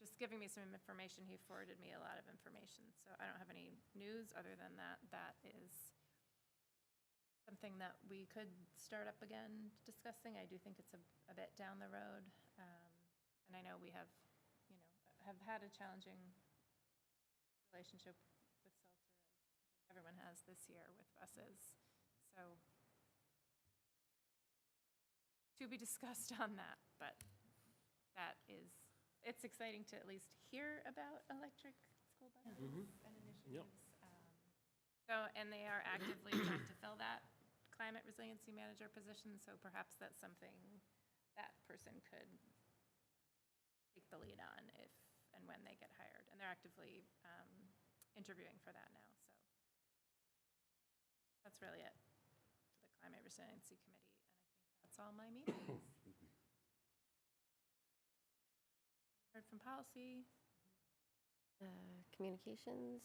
just giving me some information. He forwarded me a lot of information. So I don't have any news other than that. That is something that we could start up again discussing. I do think it's a bit down the road. And I know we have had a challenging relationship with Seltzer, as I think everyone has as this year with buses. So to be discussed on that, but it's exciting to at least hear about electric school buses and initiatives. And they are actively trying to fill that climate resiliency manager position, so perhaps that's something that person could take the lead on if and when they get hired. And they're actively interviewing for that now, so that's really it for the Climate Resiliency Committee, and I think that's all my meetings. Heard from policy. Communications.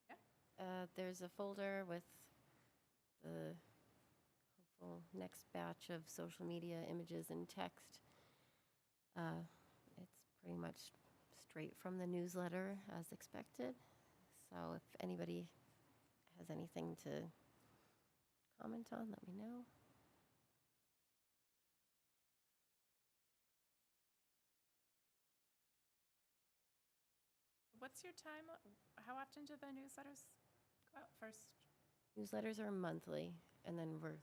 Yeah. There's a folder with the hopeful next batch of social media images and text. It's pretty much straight from the newsletter as expected. So if anybody has anything to comment on, let me know. What's your time? How often do the newsletters go out first? Newsletters are monthly, and then we're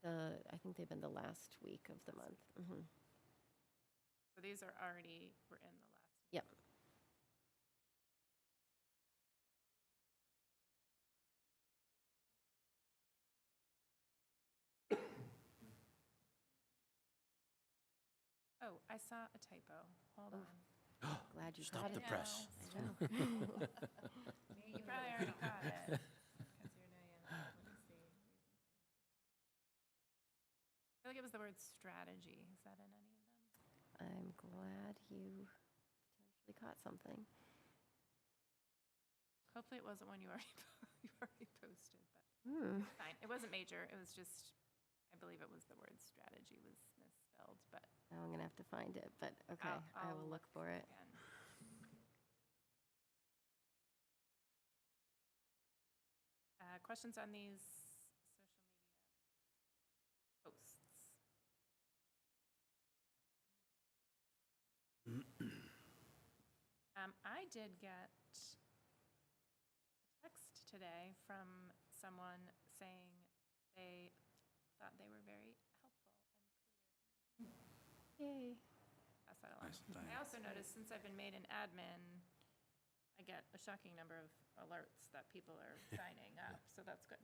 Uh, I think they've been the last week of the month. Mm-hmm. So these are already, we're in the last. Yep. Oh, I saw a typo. Hold on. Glad you Stop caught the it. press. I know. You probably already caught it. 'Cause you're doing it. Let me see. I feel like it was the word strategy. Is that in any of them? I'm glad you potentially caught something. Hopefully it wasn't one you already posted, but Hmm. fine. It wasn't major. It was just, I believe it was the word strategy was misspelled, but Now I'm going to have to find it, but okay, I I'll will look for it. again. Questions on these social media posts? I did get a text today from someone saying they thought they were very helpful and clear. Yay. Pass that along. Nice, I also noticed since I've been made an admin, I get a shocking number of alerts that people are signing up, so that's good.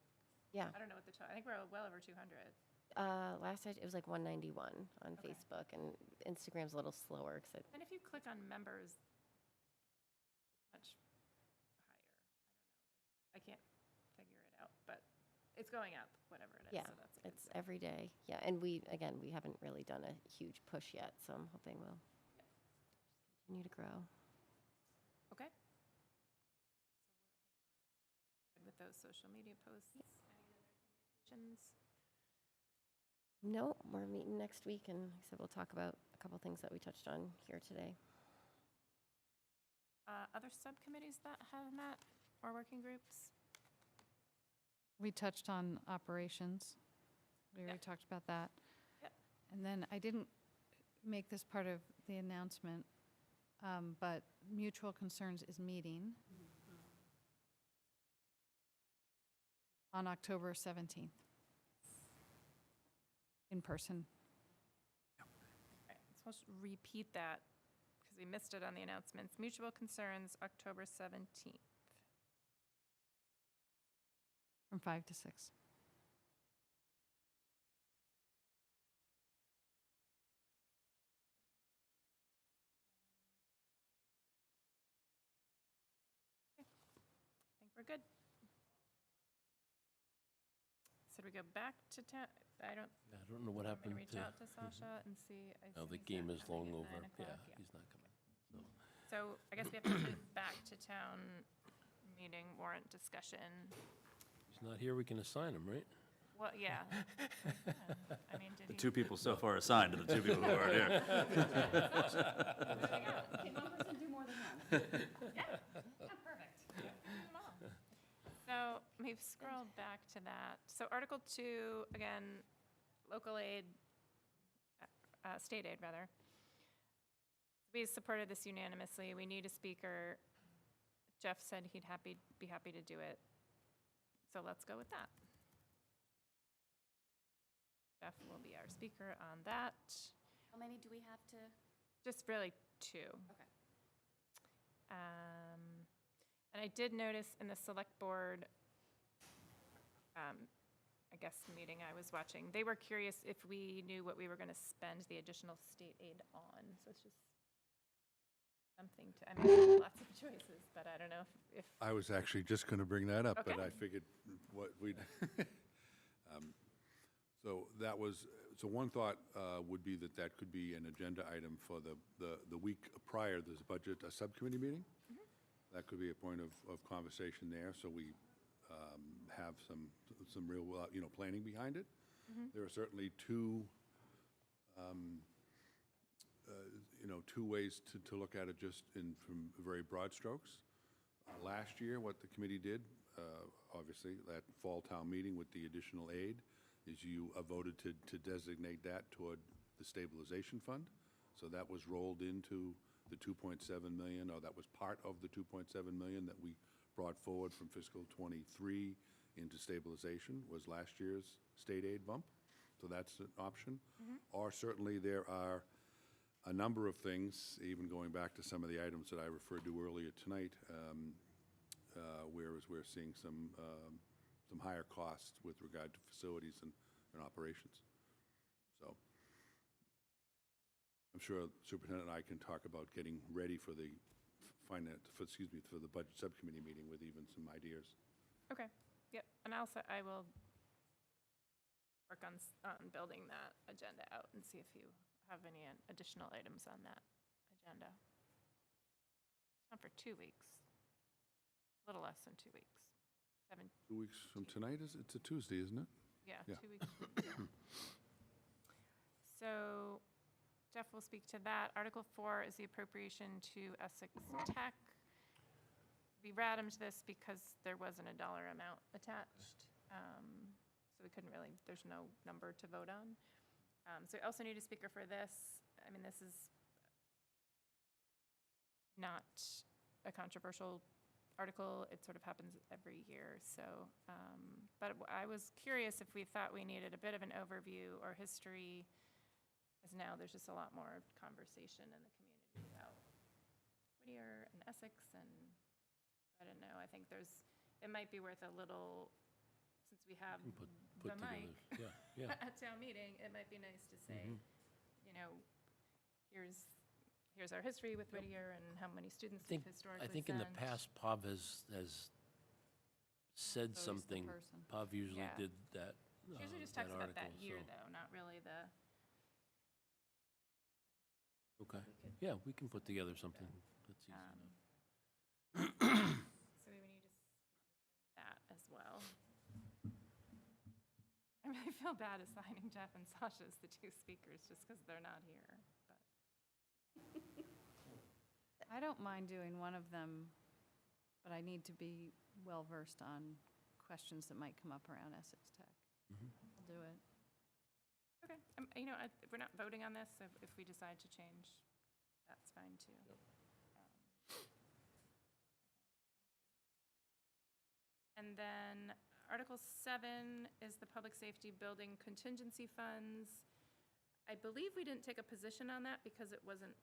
Yeah. I don't know what the total, I think we're well over 200. Last it was like 191 on Okay. Facebook, and Instagram's a little slower because And if you click on members, it's much higher. I can't figure it out, but it's going up, whatever it is, yeah, so that's a good it's sign. every day. Yeah, and we haven't really done a huge push yet, so I'm hoping we'll just continue to grow. Okay. So good with those social media posts. Any other communications? No, we're meeting next week, and like I said, we'll talk about a couple things that we touched on here today. Other subcommittees that have met or working groups? We touched on operations. We already Yep. talked about that. Yep. And then I didn't make this part of the announcement, but Mutual Concerns is meeting on October 17th in person. Right, so let's repeat that because we missed it on the announcements. Mutual Concerns, October 17th. From 5 to 6. I think we're good. So do we go back to town? I don't, I don't know what want me to happened reach to, out to Sasha and see. I no, assume the he's game not is coming long at over. 9 o'clock, Yeah, he's not coming. So, So I guess we have to move back to town meeting warrant discussion. he's not here, we can assign him, right? Well, yeah. I mean, did The he? two people so far assigned to the two people who are here. Can one person do more than one? Yeah, perfect. Do them all. So we've scrolled back to that. So Article 2, again, local aid, state aid, rather. We supported this unanimously. We need a speaker. Jeff said he'd be happy to do it. So let's go with that. Jeff will be our speaker on that. How many do we have to? Just really 2. Okay. And I did notice in the select board, I guess, meeting I was watching, they were curious if we knew what we were going to spend the additional state aid on. So it's just something to, I mean, there's lots of choices, but I don't know if I was actually just going to bring that up, but Okay. I figured what we'd, so that was, so one thought would be that that could be an agenda item for the week prior, there's a budget, a subcommittee meeting. That could be a point of conversation there, so we have some real, planning behind it. There are certainly two ways to look at it just from very broad strokes. Last year, what the committee did, obviously, that fall town meeting with the additional aid, is you voted to designate that toward the stabilization fund. So that was rolled into the 2.7 million, or that was part of the 2.7 million that we brought forward from fiscal '23 into stabilization, was last year's state aid bump. So that's an option. Or certainly there are a number of things, even going back to some of the items that I referred to earlier tonight, whereas we're seeing some higher costs with regard to facilities and operations. So I'm sure Superintendent and I can talk about getting ready for the for the budget subcommittee meeting with even some ideas. Okay, yep, and I will work on building that agenda out and see if you have any additional items on that agenda. It's not for 2 weeks, a little less than 2 weeks. 2 weeks from tonight, it's a Tuesday, isn't it? Yeah, Yeah. 2 weeks. So Jeff will speak to that. Article 4 is the appropriation to Essex Tech. We ratomed this because there wasn't a dollar amount attached. So we couldn't really, there's no number to vote on. So we also need a speaker for this. I mean, this is not a controversial article. It sort of happens every year. So, but I was curious if we thought we needed a bit of an overview or history, as now there's just a lot more conversation in the community about Whittier and Essex, and I don't know. I think it might be worth a little, since we have Put the together, mic yeah. at town meeting, it might be nice to say, here's our history with Whittier and how many students we've historically I think in the sent. past, Pav has said always the something. person. Pav usually Yeah. did that. She usually just that talks about that article, year, so- though, not really the. Okay, we could- yeah, we can put together something that's easy Um, enough. So we need to that as well. I really feel bad assigning Jeff and Sasha as the 2 speakers just because they're not here. But I don't mind doing one of them, but I need to be well-versed on questions that might come up around Essex Tech. I'll do it. okay, we're not voting on this. So if we decide to change, that's fine too. And then Article 7 is the public safety building contingency funds. I believe we didn't take a position on that because it wasn't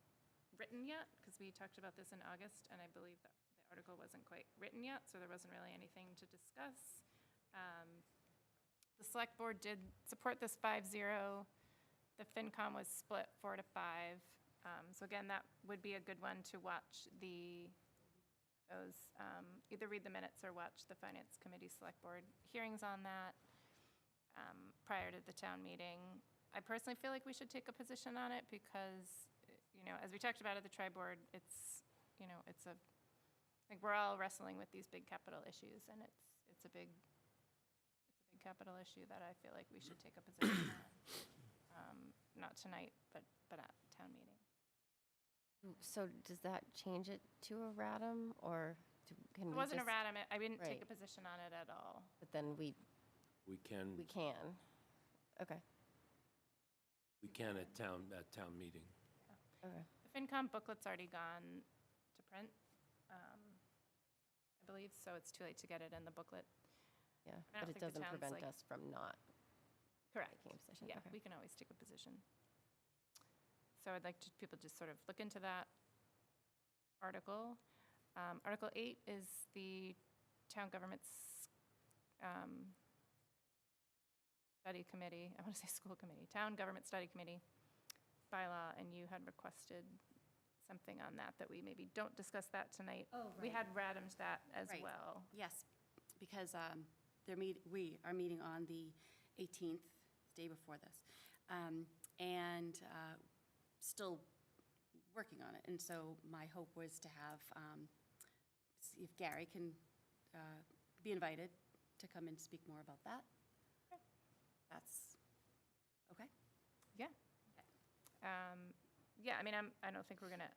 written yet, because we talked about this in August, and I believe that the article wasn't quite written yet, so there wasn't really anything to discuss. The select board did support this 5-0. The FinCom was split 4 to 5. So again, that would be a good one to watch either read the minutes or watch the Finance Committee Select Board hearings on that prior to the town meeting. I personally feel like we should take a position on it because, as we talked about at the tri-board, I think we're all wrestling with these big capital issues, and it's a big capital issue that I feel like we should take a position on. Not tonight, but at town meeting. So does that change it to a RADM, or can we It wasn't a just- RADM. I didn't take a Right. position on it at all. But then we We can can. Okay. at town meeting. Okay. The FinCom booklet's already gone to print, I believe, so it's too late to get it in the booklet. Yeah. But think it the doesn't town's prevent like. us from not Correct. taking a position. Yeah, Okay. we can always take a position. So I'd like people just sort of look into that article. Article 8 is the town government's study committee, I want to say school committee, town government study committee bylaw, and you had requested something on that we maybe don't discuss that tonight. Oh, We right. had Radams that as Right. well. Yes, because we are meeting on the 18th, the day before this, and still working on it. And so my hope was to have, see if Gary can be invited to come and speak more about that. Okay. That's, okay? Yeah. Yeah, I mean, I don't think we're going to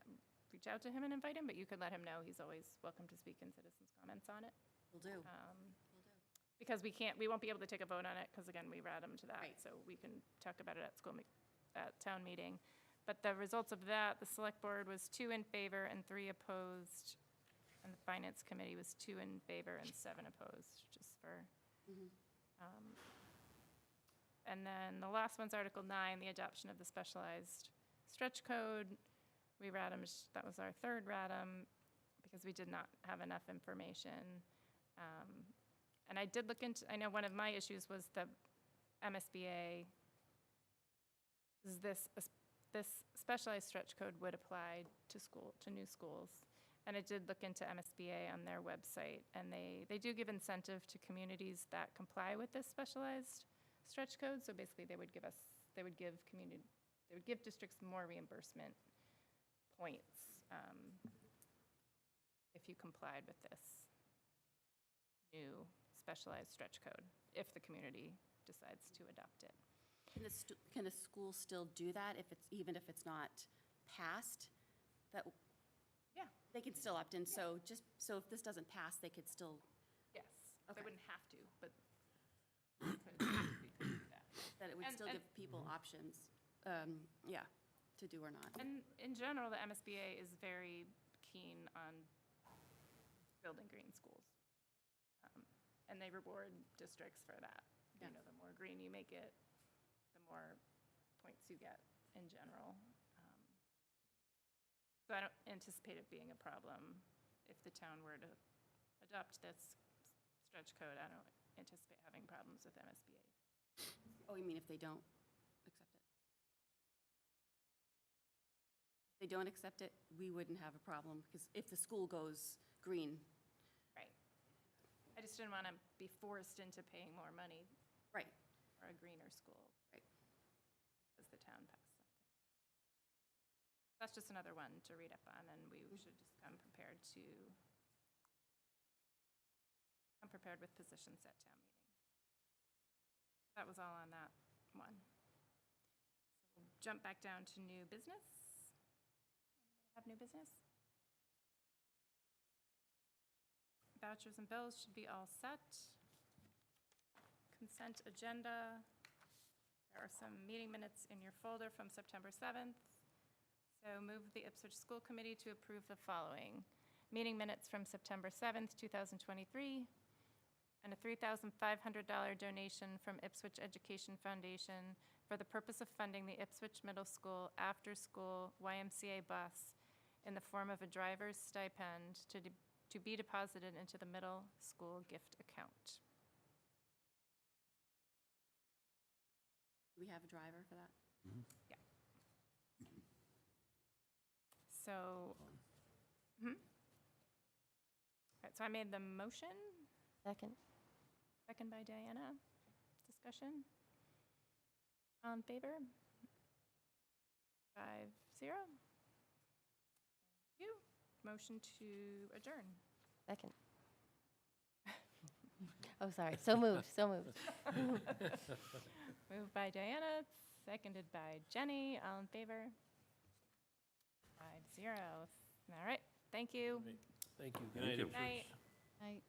reach out to him and invite him, but you could let him know he's always welcome to speak in citizens' comments on it. Will do. Because we won't be able to take a vote on it, because again, we read him to that. Right. So we can talk about it at town meeting. But the results of that, the select board was 2 in favor and 3 opposed, and the finance committee was 2 in favor and 7 opposed, just for. Mhm. And then the last one's Article 9, the adoption of the specialized stretch code. We read 'em, that was our third read 'em, because we did not have enough information. And I did look into, I know one of my issues was the MSBA. This specialized stretch code would apply to new schools. And I did look into MSBA on their website, and they do give incentive to communities that comply with this specialized stretch code. So basically, they would give districts more reimbursement points if you complied with this new specialized stretch code, if the community decides to adopt it. Can the school still do that even if it's not passed? Yeah. They can still opt in, so so if this doesn't pass, they could still, Yes. Okay. They wouldn't have to, but we could do that. that it would And- still and- give people options, to do or not. And in general, the MSBA is very keen on building green schools. And they reward districts for that. Yeah. You know, the more green you make it, the more points you get in general. So I don't anticipate it being a problem if the town were to adopt this stretch code. I don't anticipate having problems with MSBA. Oh, you mean if they don't accept it? If they don't accept it, we wouldn't have a problem, because if the school goes green, Right. I just didn't want to be forced into paying more money right, for a greener school. Right. Because the town passed something. That's just another one to read up on, and we should just come prepared with positions at town meeting. That was all on that one. So we'll jump back down to new business. Anybody have new business? Vouchers and bills should be all set. Consent agenda. There are some meeting minutes in your folder from September 7th. So move the Ipswich School Committee to approve the following. Meeting minutes from September 7th, 2023, and a $3,500 donation from Ipswich Education Foundation for the purpose of funding the Ipswich Middle School after-school YMCA bus in the form of a driver's stipend to be deposited into the middle school gift account. do we have a driver for that? So, all right, so I made the motion, Second? second by Diana. Discussion? All in favor? 5-0. Thank you. Motion to adjourn. Second. Oh, sorry. So moved, so moved. Moved by Diana, seconded by Jenny. All in favor? 5-0. All right, thank you. Thank you. Good Thank night, you. Ipswich. Night. I